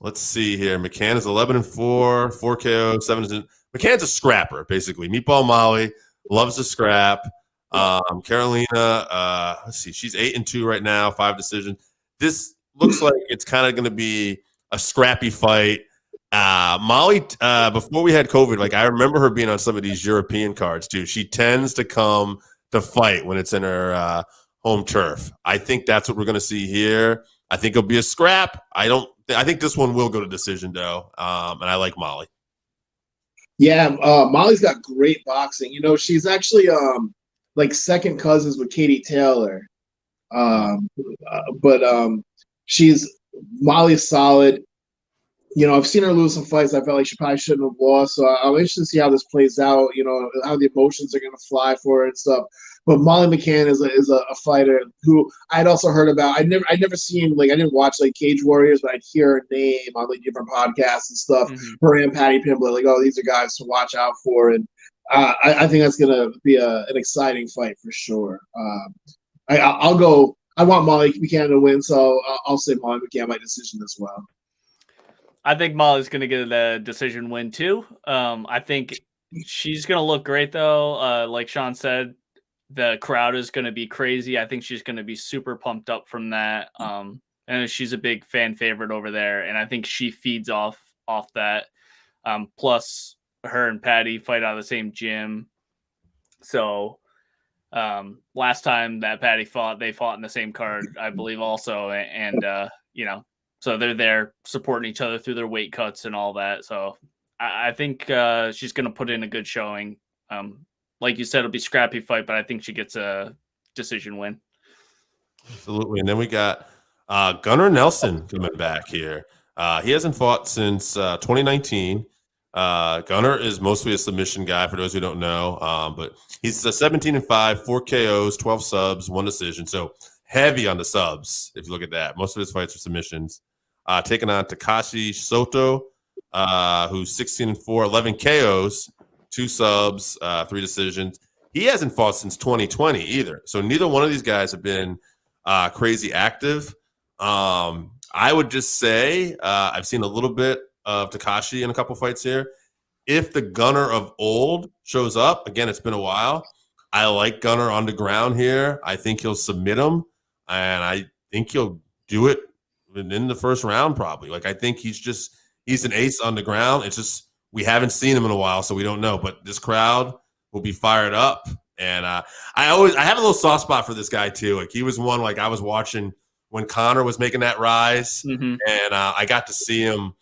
Let's see here. McCann is 11-4, 4 KO, 7. McCann's a scrapper, basically. Meatball Molly loves to scrap. Carolina, let's see, she's 8-2 right now, 5 decisions. This looks like it's kind of going to be a scrappy fight. Molly, before we had COVID, like I remember her being on some of these European cards too. She tends to come to fight when it's in her home turf. I think that's what we're going to see here. I think it'll be a scrap. I think this one will go to decision though, and I like Molly. Yeah, Molly's got great boxing. You know, she's actually like second cousins with Katie Taylor. But Molly's solid. You know, I've seen her lose some fights. I felt like she probably shouldn't have lost. So I'm interested to see how this plays out. You know, how the emotions are going to fly for her and stuff. But Molly McCann is a fighter who I'd also heard about. I'd never seen, like, I didn't watch like Cage Warriors, but I'd hear her name on like different podcasts and stuff. Mm-hmm. Her and Patty Pimblett, like, oh, these are guys to watch out for. And I think that's going to be an exciting fight for sure. I'll go. I want Molly McCann to win, so I'll say Molly McCann by decision as well. I think Molly's going to get a decision win too. I think she's going to look great though. Like Sean said, the crowd is going to be crazy. I think she's going to be super pumped up from that. And she's a big fan favorite over there. And I think she feeds off that. Plus her and Patty fight out of the same gym. So last time that Patty fought, they fought in the same card, I believe also. And you know, so they're there supporting each other through their weight cuts and all that. So I think she's going to put in a good showing. Like you said, it'll be a scrappy fight, but I think she gets a decision win. Absolutely. And then we got Gunnar Nelson coming back here. He hasn't fought since 2019. Gunnar is mostly a submission guy, for those who don't know. But he's 17-5, 4 KOs, 12 subs, 1 decision. So heavy on the subs, if you look at that. Most of his fights are submissions. Taking on Takashi Soto, who's 16-4, 11 KOs, 2 subs, 3 decisions. He hasn't fought since 2020 either. So neither one of these guys have been crazy active. I would just say I've seen a little bit of Takashi in a couple fights here. If the Gunnar of old shows up, again, it's been a while. I like Gunnar on the ground here. I think he'll submit him, and I think he'll do it in the first round probably. Like I think he's an ace on the ground. It's just we haven't seen him in a while, so we don't know. But this crowd will be fired up, and I have a little soft spot for this guy too. Like he was one like I was watching when Conor was making that rise, and I got to see him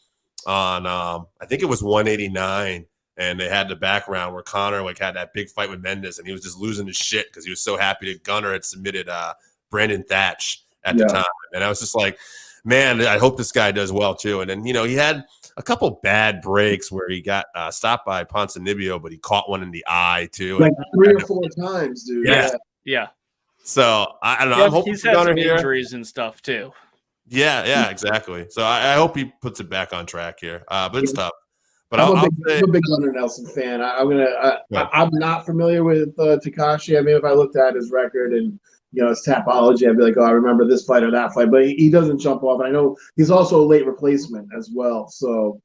on I think it was 189, and they had the background where Conor like had that big fight with Mendes, and he was just losing his shit because he was so happy that Gunnar had submitted Brandon Thatch at the time, and I was just like, man, I hope this guy does well too. And then you know he had a couple bad breaks where he got stopped by Ponzinibbio, but he caught one in the eye too, like 3 or 4 times, dude. Yeah. So I don't know. I'm hoping he's had some here. injuries and stuff too. Yeah, exactly. So I hope he puts it back on track here. But it's tough. But I'm a big Gunnar Nelson fan. I'm not familiar with Takashi. I mean, if I looked at his record and his Tapology, I'd be like, oh, I remember this fight or that fight. But he doesn't jump off. And I know he's also a late replacement as well. So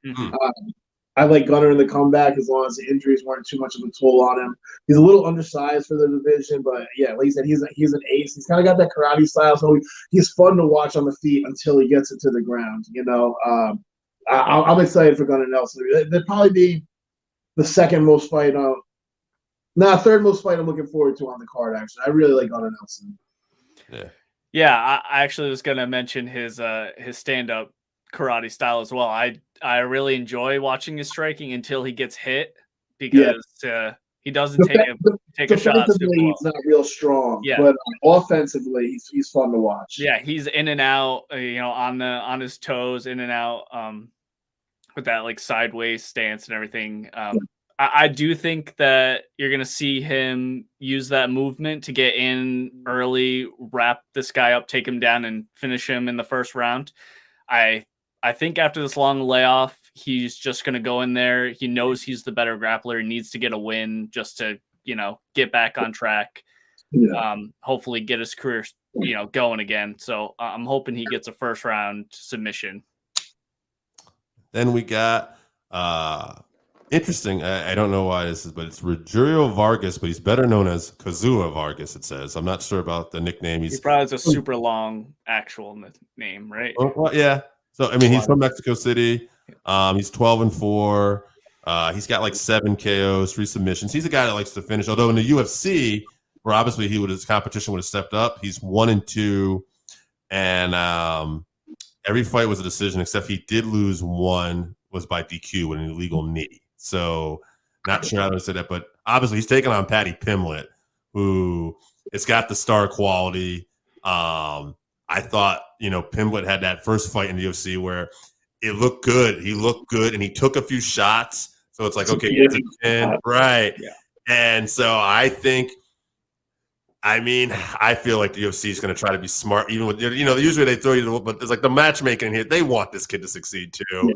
I like Gunnar in the comeback as long as the injuries weren't too much of a toll on him. He's a little undersized for the division, but yeah, like you said, he's an ace. He's kind of got that karate style, so he's fun to watch on the feet until he gets it to the ground. I'm excited for Gunnar Nelson. That'd probably be the third most fight I'm looking forward to on the card. Actually, I really like Gunnar Nelson. Yeah. I actually was gonna mention his stand-up karate style as well. I really enjoy watching his striking until he gets hit because he doesn't take a shot. Defensively, he's not real strong, but offensively, he's fun to watch. Yeah, he's in and out, on his toes, in and out, with that like sideways stance and everything. I do think that you're going to see him use that movement to get in early, wrap this guy up, take him down, and finish him in the first round. I think after this long layoff, he's just going to go in there. He knows he's the better grappler. He needs to get a win just to, get back on track. Yeah. Hopefully get his career, going again. So I'm hoping he gets a first round submission. Then we got interesting. I don't know why this is, but it's Rogerio Vargas, but he's better known as Kazua Vargas. It says. I'm not sure about the nickname. He probably has a super long actual name, right? Well, yeah. So I mean, he's from Mexico City. He's 12-4. He's got like 7 KOs, 3 submissions. He's a guy that likes to finish. Although in the UFC, where obviously his competition would have stepped up, he's 1-2, and every fight was a decision except he did lose one was by DQ with an illegal knee. So not sure how to say that, but obviously he's taking on Paddy Pimblett, who it's got the star quality. I thought, Pimblett had that first fight in the UFC where it looked good. He looked good, and he took a few shots. So it's like, okay, he's a 10, right? Yeah. And so I feel like the UFC is going to try to be smart, even with, usually they throw you, but it's like the matchmaking here. They want this kid to succeed too. Yeah.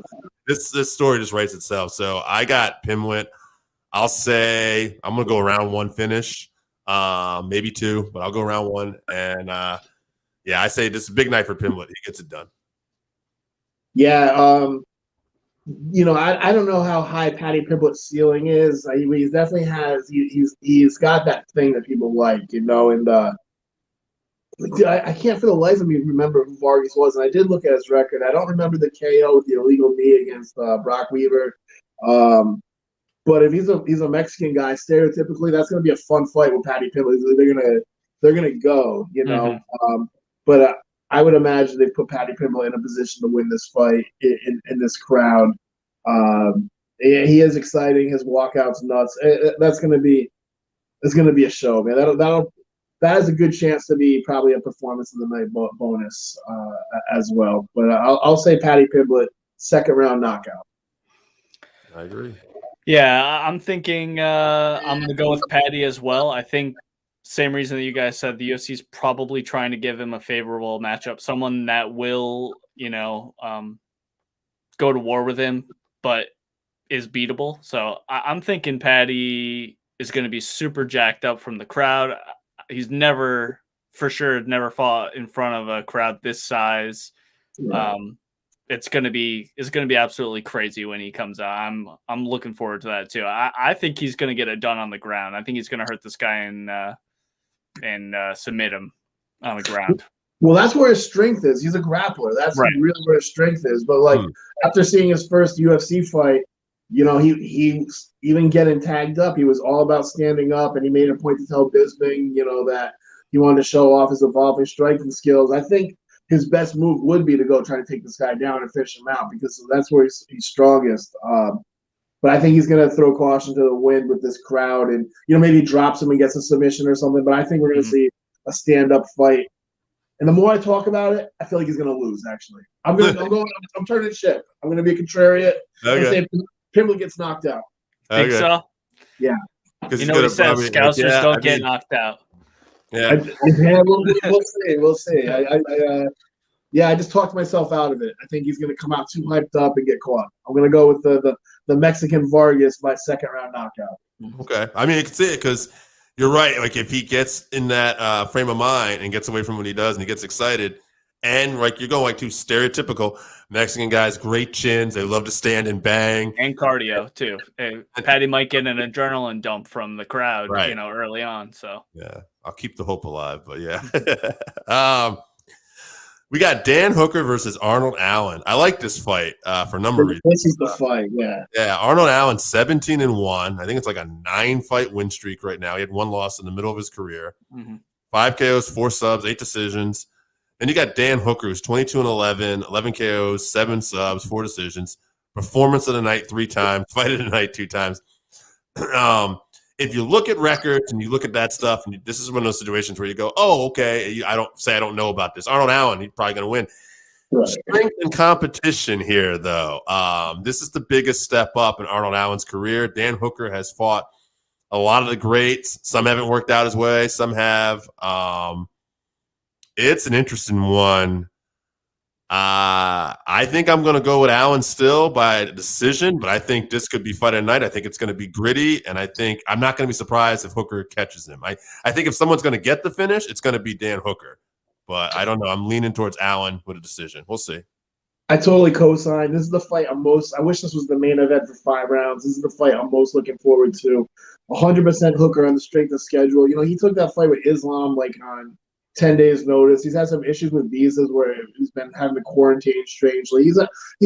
This story just writes itself. So I got Pimblett. I'll say I'm going to go round 1 finish, maybe 2, but I'll go round 1. And I say this is a big night for Pimblett. He gets it done. Yeah. I don't know how high Paddy Pimblett's ceiling is. He definitely has. He's got that thing that people like, and I can't for the life of me remember who Vargas was. And I did look at his record. I don't remember the KO with the illegal knee against Brock Weaver. But if he's a Mexican guy, stereotypically, that's going to be a fun fight with Paddy Pimblett. They're gonna go, Mm-hmm. But I would imagine they put Paddy Pimblett in a position to win this fight in this crowd. He is exciting. His walkout's nuts. That's going to be a show, man. That has a good chance to be probably a performance of the night bonus as well. But I'll say Paddy Pimblett, second round knockout. I agree. Yeah, I'm thinking I'm going to go with Paddy as well. I think same reason that you guys said, the UFC is probably trying to give him a favorable matchup, someone that will, go to war with him, but is beatable. So I'm thinking Paddy is going to be super jacked up from the crowd. He's never fought in front of a crowd this size. Yeah. It's going to be absolutely crazy when he comes out. I'm looking forward to that too. I think he's going to get it done on the ground. I think he's going to hurt this guy and submit him on the ground. Well, that's where his strength is. He's a grappler. That's right. Really where his strength is. But after seeing his first UFC fight, he even getting tagged up, he was all about standing up, and he made a point to tell Bisping, that he wanted to show off his evolving striking skills. I think his best move would be to go try to take this guy down and fish him out, because that's where he's strongest. But I think he's going to throw caution to the wind with this crowd, and maybe he drops him and gets a submission or something. But I think we're going to see a stand-up fight. And the more I talk about it, I feel like he's going to lose. Actually, I'm turning ship. I'm going to be a contrarian. Okay. I'm saying Pimblett gets knocked out. Think so? Yeah. You know what he says? Scousers don't get knocked out. Yeah. We'll see. I just talked myself out of it. I think he's going to come out too hyped up and get caught. I'm going to go with the Mexican Vargas by second round knockout. Okay. I mean, you can see it because you're right. Like if he gets in that frame of mind and gets away from what he does and he gets excited, and like you're going too stereotypical Mexican guys, great chins. They love to stand and bang. And cardio too. Paddy might get an adrenaline dump from the crowd, right, early on. So yeah, I'll keep the hope alive. But yeah. We got Dan Hooker versus Arnold Allen. I like this fight for a number of reasons. This is the fight, yeah. Yeah, Arnold Allen, 17-1. I think it's like a 9-fight win streak right now. He had 1 loss in the middle of his career. Mm-hmm. 5 KOs, 4 subs, 8 decisions. Then you got Dan Hooker, who's 22-11, 11 KOs, 7 subs, 4 decisions. Performance of the night 3 times, fight of the night 2 times. If you look at records and you look at that stuff, and this is one of those situations where you go, oh, okay, I don't know about this. Arnold Allen, he's probably going to win. Right. Strength and competition here, though. This is the biggest step up in Arnold Allen's career. Dan Hooker has fought a lot of the greats. Some haven't worked out his way. Some have. It's an interesting one. I think I'm going to go with Allen still by decision, but I think this could be fight of the night. I think it's going to be gritty, and I think I'm not going to be surprised if Hooker catches him. I think if someone's going to get the finish, it's going to be Dan Hooker. But I don't know. I'm leaning towards Allen with a decision. We'll see. I totally co-sign. This is the fight I wish this was the main event for 5 rounds. This is the fight I'm most looking forward to. 100% Hooker on the strength of schedule. He took that fight with Islam on 10 days notice. He's had some issues with visas where he's been having to quarantine strangely. He's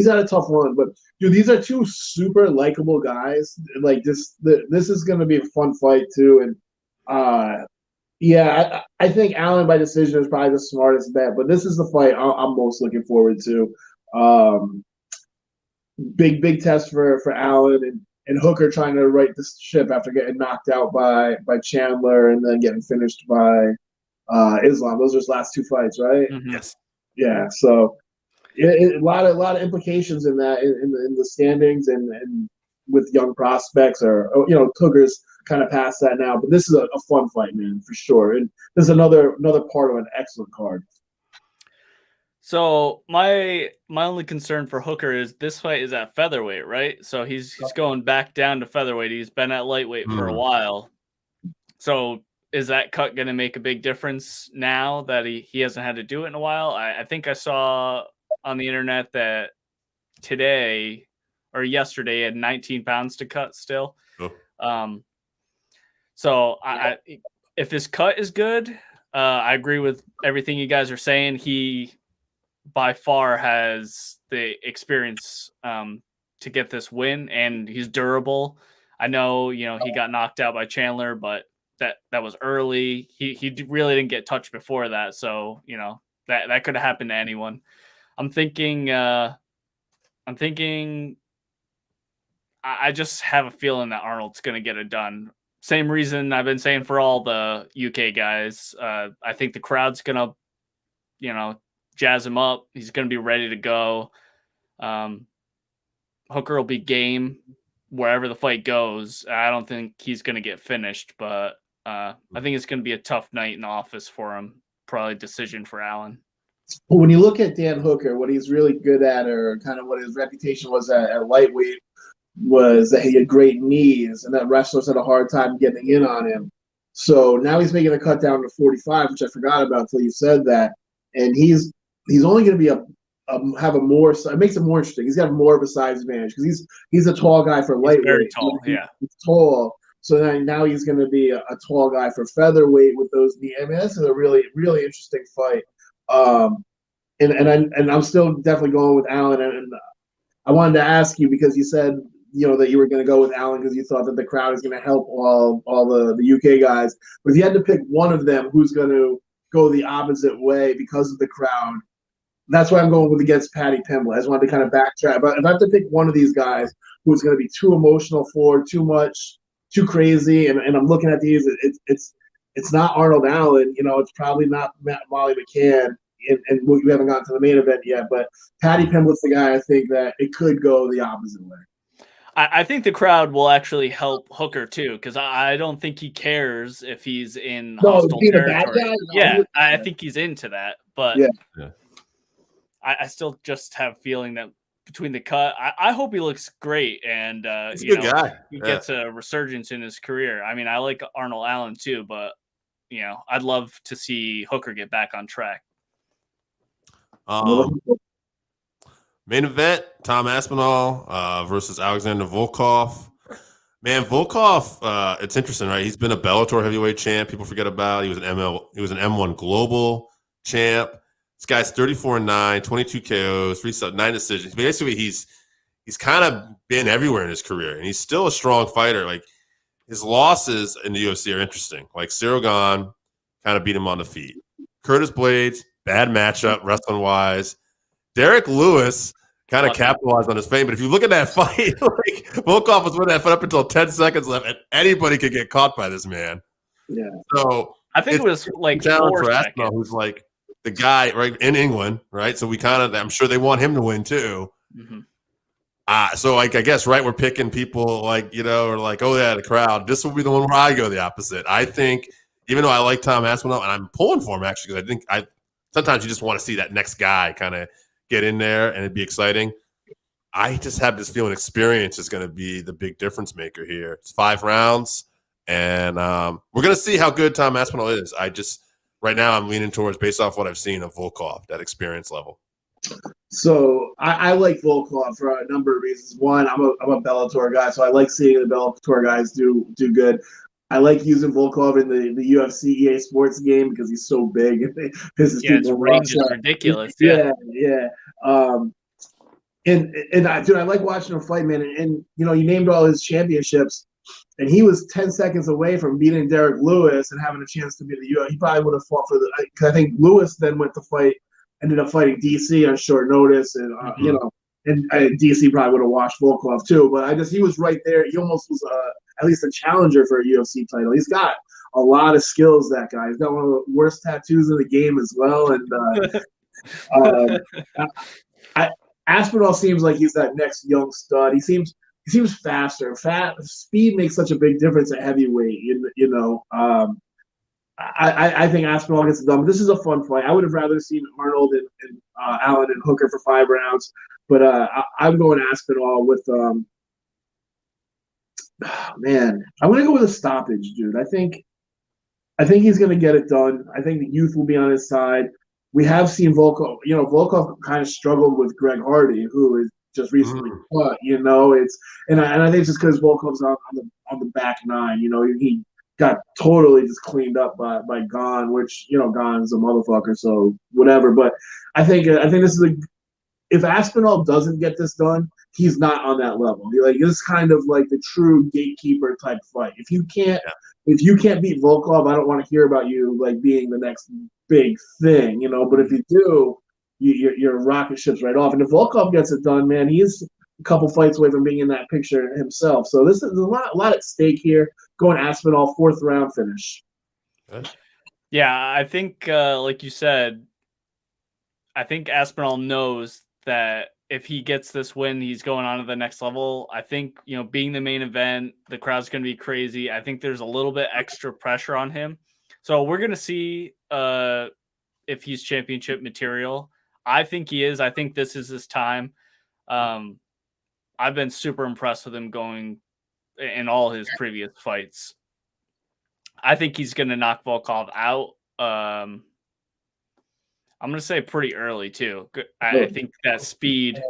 had a tough run, but dude, these are 2 super likable guys. Like this is going to be a fun fight too. And yeah, I think Allen by decision is probably the smartest bet, but this is the fight I'm most looking forward to. Big test for Allen and Hooker trying to right this ship after getting knocked out by Chandler and then getting finished by Islam. Those are his last 2 fights, right? Mm-hmm. Yes. Yeah. So a lot of implications in that in the standings and with young prospects or Hooker's kind of past that now. But this is a fun fight, man, for sure. And this is another part of an excellent card. So my only concern for Hooker is this fight is at featherweight, right? So he's going back down to featherweight. He's been at lightweight for a while. So is that cut going to make a big difference now that he hasn't had to do it in a while? I think I saw on the internet that today or yesterday he had 19 pounds to cut still. Oh. So if his cut is good, I agree with everything you guys are saying. He by far has the experience to get this win, and he's durable. I know, he got knocked out by Chandler, but that was early. He really didn't get touched before that, so that could have happened to anyone. I'm thinking. I just have a feeling that Arnold's going to get it done. Same reason I've been saying for all the UK guys. I think the crowd's going to, jazz him up. He's going to be ready to go. Hooker will be game wherever the fight goes. I don't think he's going to get finished, but I think it's going to be a tough night in the office for him. Probably decision for Allen. When you look at Dan Hooker, what he's really good at, or kind of what his reputation was at lightweight, was that he had great knees and that wrestlers had a hard time getting in on him. So now he's making a cut down to 45, which I forgot about until you said that. And he's only going to be have a more. It makes it more interesting. He's got more of a size advantage because he's a tall guy for lightweight. He's very tall, yeah. He's tall. So now he's going to be a tall guy for featherweight with those knees. I mean, this is a really, really interesting fight. And I'm still definitely going with Allen. And I wanted to ask you because you said that you were going to go with Allen because you thought that the crowd is going to help all the UK guys. But if you had to pick one of them who's going to go the opposite way because of the crowd, that's why I'm going with against Paddy Pimblett. I just wanted to kind of backtrack. But if I have to pick one of these guys who's going to be too emotional for, too much, too crazy, and I'm looking at these, it's not Arnold Allen. It's probably not Molly McCann. And we haven't gotten to the main event yet, but Paddy Pimblett's the guy I think that it could go the opposite way. I think the crowd will actually help Hooker too, because I don't think he cares if he's in hostile territory. I think he's into that, but I still just have a feeling that between the cut, I hope he looks great and he's a good guy. He gets a resurgence in his career. I mean, I like Arnold Allen too, but I'd love to see Hooker get back on track. Main event, Tom Aspinall versus Alexander Volkov. Man, Volkov, it's interesting, right? He's been a Bellator heavyweight champ. People forget about it. He was an M1 global champ. This guy's 34-9, 22 KOs, 9 decisions. Basically, he's kind of been everywhere in his career, and he's still a strong fighter. Like his losses in the UFC are interesting. Like Cyril Gane kind of beat him on the feet. Curtis Blades, bad matchup, wrestling wise. Derek Lewis kind of capitalized on his fame, but if you look at that fight, like Volkov was winning that fight up until 10 seconds left, and anybody could get caught by this man. Yeah. So I think it was like 4 for seconds. Aspinall, who's like the guy right in England, right? So I'm sure they want him to win too. Mm-hmm. So like I guess right, we're picking people like or like the crowd. This will be the one where I go the opposite. I think even though I like Tom Aspinall and I'm pulling for him actually because I think sometimes you just want to see that next guy kind of get in there and it'd be exciting. I just have this feeling experience is going to be the big difference maker here. It's 5 rounds, and we're going to see how good Tom Aspinall is. Right now I'm leaning towards, based off what I've seen of Volkov, that experience level. So I like Volkov for a number of reasons. One, I'm a Bellator guy, so I like seeing the Bellator guys do good. I like using Volkov in the UFC EA Sports game because he's so big. His range is ridiculous. Yeah. And I like watching him fight, man. And you named all his championships, and he was 10 seconds away from beating Derek Lewis and having a chance to be the UFC. He probably would have fought for because I think Lewis then went to fight, ended up fighting DC on short notice, and and DC probably would have watched Volkov too. But he was right there. He almost was at least a challenger for a UFC title. He's got a lot of skills. That guy. He's got one of the worst tattoos in the game as well. And Aspinall seems like he's that next young stud. He seems faster. Speed makes such a big difference at heavyweight. I think Aspinall gets it done. But this is a fun fight. I would have rather seen Arnold and Allen and Hooker for 5 rounds. But I'm going Aspinall with man. I'm going to go with a stoppage, dude. I think he's going to get it done. I think the youth will be on his side. We have seen Volkov. Volkov kind of struggled with Greg Hardy, who is just recently fought. And I think it's just because Volkov's on the back 9. He got totally just cleaned up by Gon, which Gon's a motherfucker, so whatever. But I think this is if Aspinall doesn't get this done, he's not on that level. This is kind of like the true gatekeeper type fight. If you can't beat Volkov, I don't want to hear about you being the next big thing, But if you do, your rocket ships right off. And if Volkov gets it done, man, he's a couple fights away from being in that picture himself. So this is a lot at stake here. Going Aspinall, 4th round finish. Yeah, I think like you said, I think Aspinall knows that if he gets this win, he's going on to the next level. I think, being the main event, the crowd's going to be crazy. I think there's a little bit extra pressure on him. So we're going to see if he's championship material. I think he is. I think this is his time. I've been super impressed with him going in all his previous fights. I think he's going to knock Volkov out. I'm going to say pretty early too. I think that speed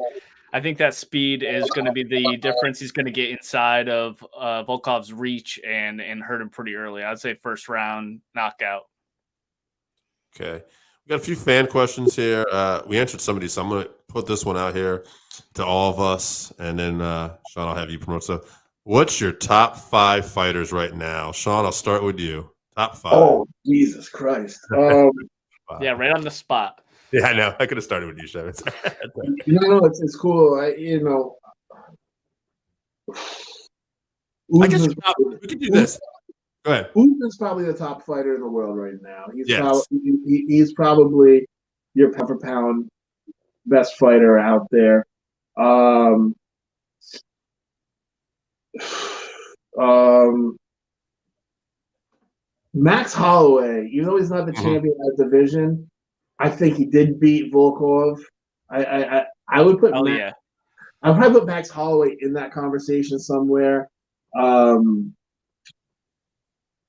is going to be the difference. He's going to get inside of Volkov's reach and hurt him pretty early. I'd say 1st round knockout. Okay. We got a few fan questions here. We answered some of these, so I'm going to put this one out here to all of us, and then Sean, I'll have you promote stuff. What's your top 5 fighters right now? Sean, I'll start with you. Top 5. Oh, Jesus Christ. Yeah, right on the spot. Yeah, I know. I could have started with you, Chevy. No, it's cool. I guess we could do this. Go ahead. Usman's probably the top fighter in the world right now. He's probably your pound for pound best fighter out there. Max Holloway, he's not the champion of that division. I think he did beat Volkov. I would put I would probably put Max Holloway in that conversation somewhere.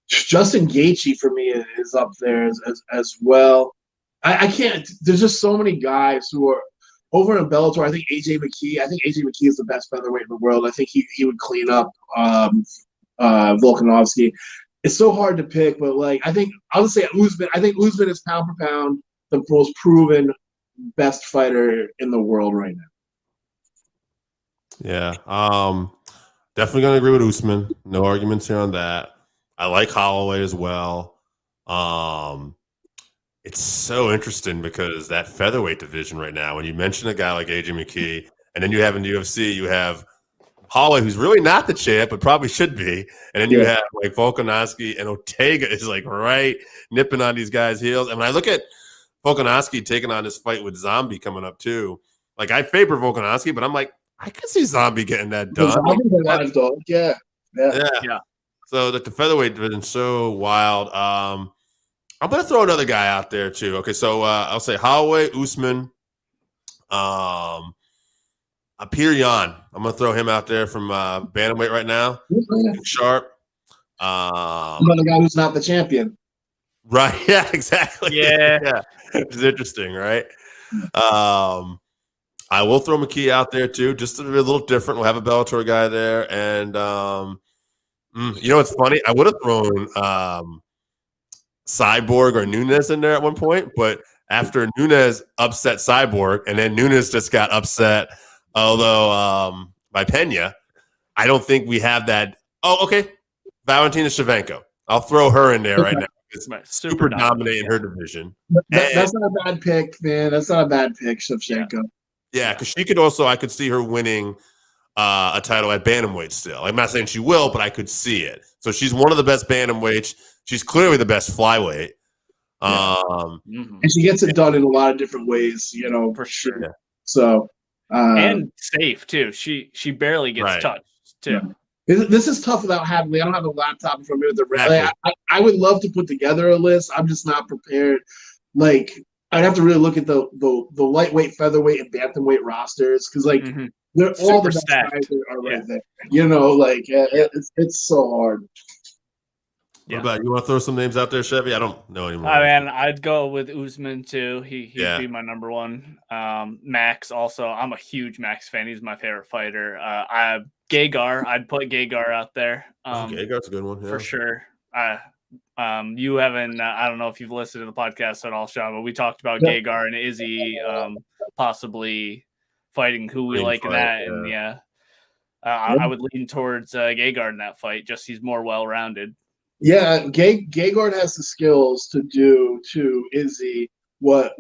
Justin Gaethje for me is up there as well. I can't. There's just so many guys who are over in Bellator. I think AJ McKee is the best featherweight in the world. I think he would clean up Volkanovski. It's so hard to pick, but I think I'll just say Usman. I think Usman is pound for pound the most proven best fighter in the world right now. Yeah, definitely gonna agree with Usman. No arguments here on that. I like Holloway as well. It's so interesting because that featherweight division right now, when you mention a guy like AJ McKee, and then you have in the UFC, you have Holloway, who's really not the champ, but probably should be. And then you have Volkanovski, and Ortega is right nipping on these guys' heels. And when I look at Volkanovski taking on this fight with Zombie coming up too, I favor Volkanovski, but I'm I could see Zombie getting that done. Yeah. So the featherweight division's so wild. I'm going to throw another guy out there too. Okay, so I'll say Holloway, Usman, Peter Yan. I'm gonna throw him out there from bantamweight right now. Sharp. Another guy who's not the champion. Right. Yeah. Exactly. Yeah. Yeah. It's interesting, right? I will throw McKee out there too, just to be a little different. We'll have a Bellator guy there, and you know what's funny? I would have thrown Cyborg or Nunes in there at one point, but after Nunes upset Cyborg, and then Nunes just got upset, although by Pena, I don't think we have that. Oh, okay, Valentina Shevchenko. I'll throw her in there right now. It's super dominant in her division. That's not a bad pick, man. That's not a bad pick, Shevchenko. Yeah, because she could also, I could see her winning a title at bantamweight still. I'm not saying she will, but I could see it. So she's one of the best bantamweights. She's clearly the best flyweight. And she gets it done in a lot of different ways, you know. For sure. Yeah. So and safe too. She barely gets touched too. This is tough without having. I don't have a laptop in front of me with the. Exactly. I would love to put together a list. I'm just not prepared. Like I'd have to really look at the lightweight, featherweight, and bantamweight rosters because like they're all the best guys that are right there. You know, like it's so hard. What about you? Want to throw some names out there, Chevy? I don't know anymore. I mean, I'd go with Usman too. He'd be my number one. Max also. I'm a huge Max fan. He's my favorite fighter. Gegard. I'd put Gegard out there. Gegard's a good one for sure. You haven't. I don't know if you've listened to the podcast at all, Sean, but we talked about Gegard and Izzy possibly fighting who we like in that. And I would lean towards Gegard in that fight. Just he's more well-rounded. Yeah, Gegard has the skills to do to Izzy what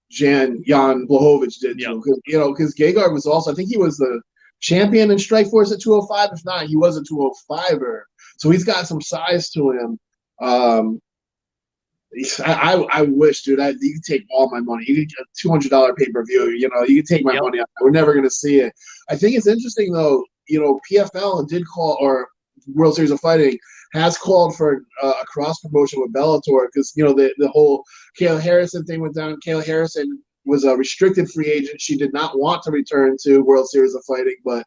Jan Blachowicz did to him. Because Gegard was also, I think he was the champion in Strikeforce at 205. If not, he was a 205er. So he's got some size to him. I wish, dude, you could take all my money. You could get a $200 pay-per-view. You could take my money out. We're never going to see it. I think it's interesting, though, PFL did call, or World Series of Fighting has called for a cross promotion with Bellator because the whole Kayla Harrison thing went down. Kayla Harrison was a restricted free agent. She did not want to return to World Series of Fighting, but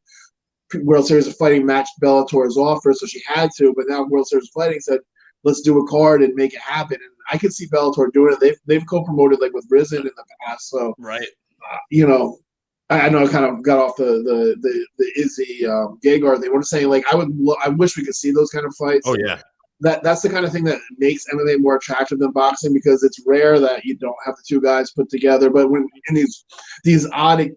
World Series of Fighting matched Bellator's offer, so she had to. But now World Series of Fighting said, "Let's do a card and make it happen." And I could see Bellator doing it. They've co-promoted like with Rizin in the past, so I know I kind of got off the Izzy Gegard. They were saying like I wish we could see those kind of fights. Oh yeah, that's the kind of thing that makes MMA more attractive than boxing because it's rare that you don't have the two guys put together. But when in these odd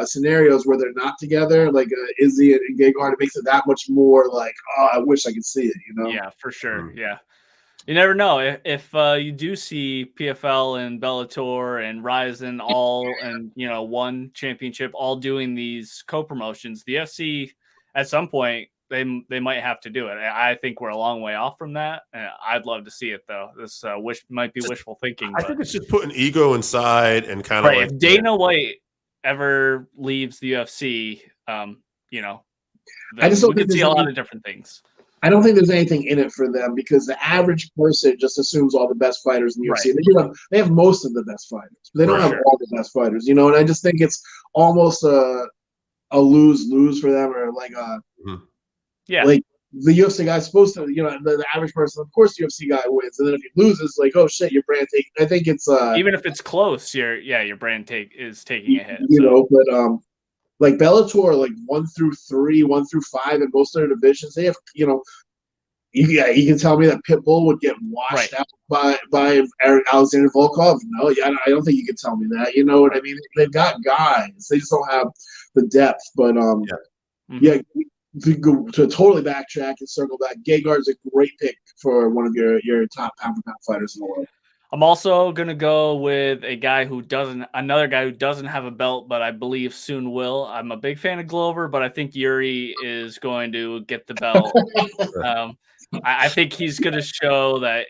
scenarios where they're not together, like Izzy and Gegard, it makes it that much more like I wish I could see it. Yeah, for sure. Yeah. You never know if you do see PFL and Bellator and Ryzen all and one championship all doing these co-promotions. The UFC at some point they might have to do it. I think we're a long way off from that. I'd love to see it though. This might be wishful thinking. I think it's just putting ego inside and kind of like if Dana White ever leaves the UFC, I just don't we could see a lot of different things. I don't think there's anything in it for them because the average person just assumes all the best fighters in the UFC. They have most of the best fighters, but they don't have all the best fighters, And I just think it's almost a lose-lose for them, or like like the UFC guy's supposed to, the average person, of course, the UFC guy wins, and then if he loses, like, oh shit, your brand take. I think it's even if it's close, your brand is taking a hit. But like Bellator, like 1 through 3, 1 through 5 in most of their divisions, they have, you can tell me that Pitbull would get washed out by Alexander Volkov. No, I don't think you can tell me that. You know what I mean? They've got guys. They just don't have the depth. But to totally backtrack and circle back, Gegard's a great pick for one of your top pound-for-pound fighters in the world. I'm also going to go with another guy who doesn't have a belt, but I believe soon will. I'm a big fan of Glover, but I think Yuri is going to get the belt. I think he's going to show that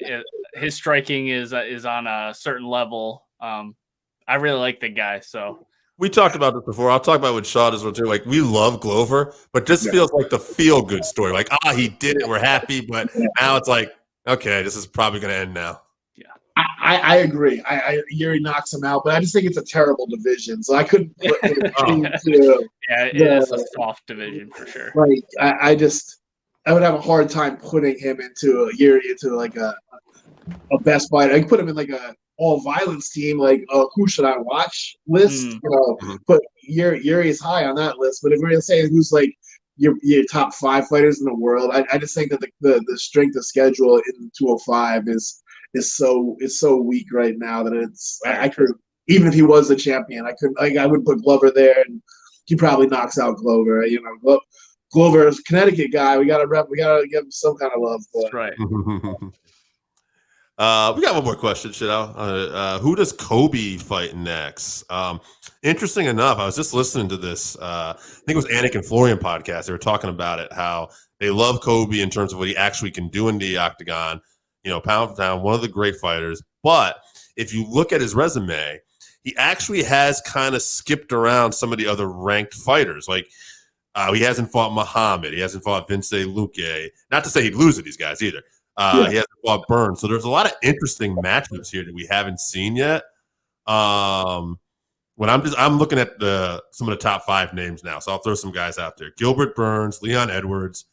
his striking is on a certain level. I really like the guy. So we talked about this before. I'll talk about it with Sean as well too. Like we love Glover, but this feels like the feel-good story. Like, he did it. We're happy, but now it's like, okay, this is probably going to end now. I agree. Yuri knocks him out, but I just think it's a terrible division. So I couldn't put him into it is a soft division for sure. Like I would have a hard time putting him into Yuri into like a best fighter. I could put him in like a all violence team, like who should I watch list. You know, but Yuri is high on that list. But if we're gonna say who's like your top 5 fighters in the world, I just think that the strength of schedule in 205 is so weak right now that I could, even if he was the champion, I would put Glover there, and he probably knocks out Glover. You know, Glover's a Connecticut guy. We gotta give him some kind of love. But. That's right. We got one more question, who does Kobe fight next? Interesting enough, I was just listening to this. I think it was Anik and Florian podcast. They were talking about it, how they love Kobe in terms of what he actually can do in the octagon. You know, pound for pound, one of the great fighters. But if you look at his resume, he actually has kind of skipped around some of the other ranked fighters. Like he hasn't fought Muhammad. He hasn't fought Vince Luque. Not to say he'd lose to these guys either. He hasn't fought Burns. So there's a lot of interesting matchups here that we haven't seen yet. When I'm looking at some of the top 5 names now. So I'll throw some guys out there. Gilbert Burns, Leon Edwards,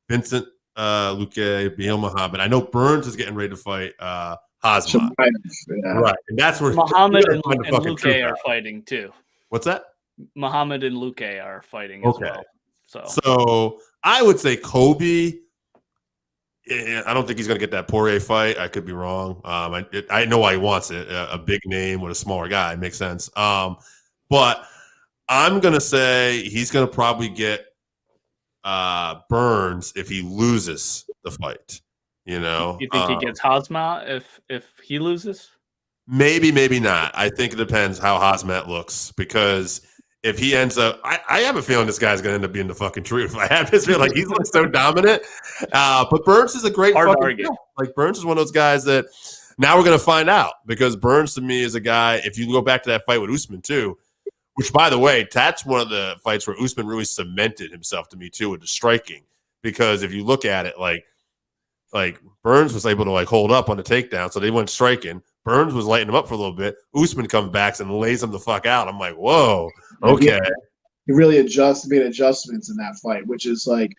Vincent Luque, Beal Muhammad. I know Burns is getting ready to fight Hazmat. Right. And that's where Muhammad and Luque are fighting too. What's that? Muhammad and Luque are fighting as well. So I would say Kobe. I don't think he's going to get that Poirier fight. I could be wrong. I know why he wants it. A big name with a smaller guy. It makes sense. But I'm going to say he's going to probably get Burns if he loses the fight. You know, you think he gets Hazmat if he loses? Maybe not. I think it depends how Hazmat looks, because if he ends up, I have a feeling this guy's going to end up being the fucking truth. I have this feeling like he's like so dominant. But Burns is a great fucking guy. Like Burns is one of those guys that now we're going to find out, because Burns to me is a guy, if you go back to that fight with Usman too, which by the way, that's one of the fights where Usman really cemented himself to me too with the striking. Because if you look at it, like Burns was able to like hold up on the takedown, so they went striking. Burns was lighting him up for a little bit. Usman comes back and lays him the fuck out. I'm like, whoa, okay. He really made adjustments in that fight, which is like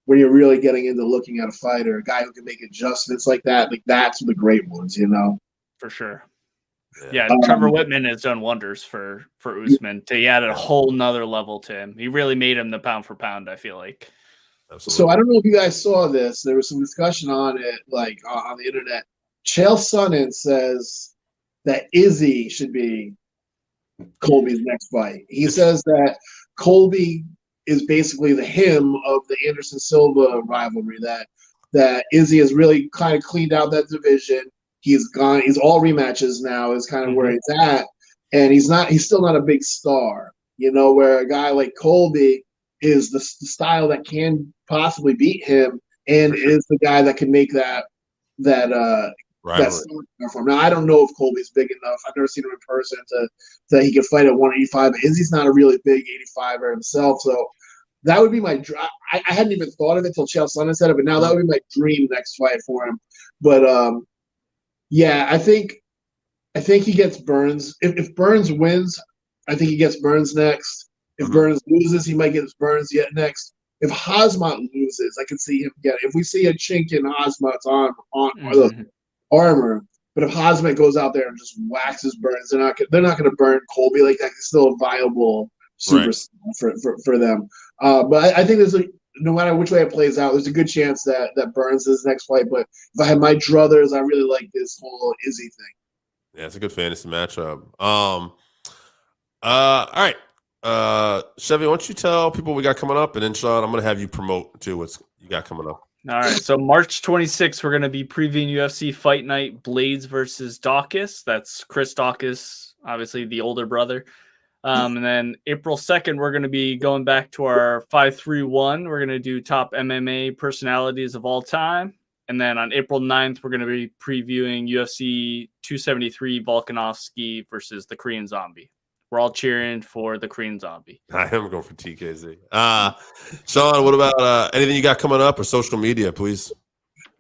when you're really getting into looking at a fighter, a guy who can make adjustments like that. Like that's the great ones, you know. For sure. Yeah, Trevor Whitman has done wonders for Usman. He added a whole nother level to him. He really made him the pound for pound, I feel like. Absolutely. So I don't know if you guys saw this. There was some discussion on it, like on the internet. Chael Sonnen says that Izzy should be Colby's next fight. He says that Colby is basically the him of the Anderson Silva rivalry. That Izzy has really kind of cleaned out that division. He's gone. He's all rematches now. Is kind of where he's at, and he's still not a big star. You know, where a guy like Colby is the style that can possibly beat him, and is the guy that can make that for him. Now I don't know if Colby's big enough. I've never seen him in person that he can fight at 185. But Izzy's not a really big 85er himself, so that would be my. I hadn't even thought of it till Chael Sonnen said it, but now that would be my dream next fight for him. But yeah, I think he gets Burns. If Burns wins, I think he gets Burns next. If Burns loses, he might get Burns yet next. If Hazmat loses, I can see him get it. If we see a chink in Hazmat's armor, but if Hazmat goes out there and just waxes Burns, they're not going to burn Colby like that. He's still a viable superstar for them. But I think there's no matter which way it plays out, there's a good chance that Burns is next fight. But if I had my druthers, I really like this whole Izzy thing. Yeah, it's a good fantasy matchup. All right. Chevy, why don't you tell people what we got coming up, and then Sean, I'm going to have you promote too what's you got coming up. All right, so March 26th, we're going to be previewing UFC Fight Night Blades versus Dawkins. That's Chris Dawkins, obviously the older brother. And then April 2nd, we're going to be going back to our 5-3-1. We're going to do top MMA personalities of all time. And then on April 9th, we're going to be previewing UFC 273 Volkanovski versus the Korean Zombie. We're all cheering for the Korean Zombie. I am going for TKZ. Sean, what about anything you got coming up or social media, please?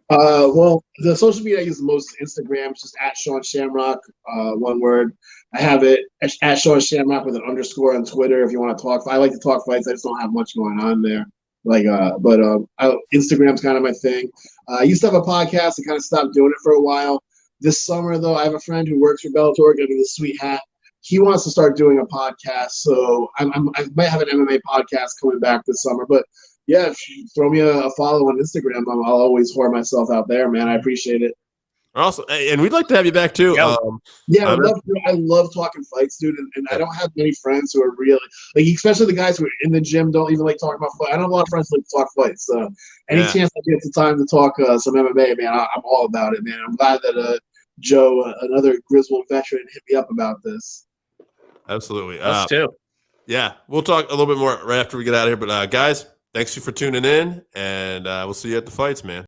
Well, the social media I use the most is Instagram. It's just at Sean Shamrock, one word. I have it at Sean Shamrock with an underscore on Twitter if you want to talk. I like to talk fights. I just don't have much going on there. Instagram's kind of my thing. I used to have a podcast. I kind of stopped doing it for a while. This summer, though, I have a friend who works for Bellator, gave me the sweet hat. He wants to start doing a podcast, so I might have an MMA podcast coming back this summer. But yeah, if you throw me a follow on Instagram, I'll always whore myself out there, man. I appreciate it. Also, and we'd like to have you back too. Yeah, I love talking fights, dude. And I don't have many friends who are really like, especially the guys who are in the gym don't even like talking about fight. I don't have a lot of friends who like to talk fights. So any chance I get the time to talk some MMA, man, I'm all about it, man. I'm glad that Joe, another Griswold veteran, hit me up about this. Absolutely. Us too. Yeah, we'll talk a little bit more right after we get out of here. But guys, thanks you for tuning in, and we'll see you at the fights, man.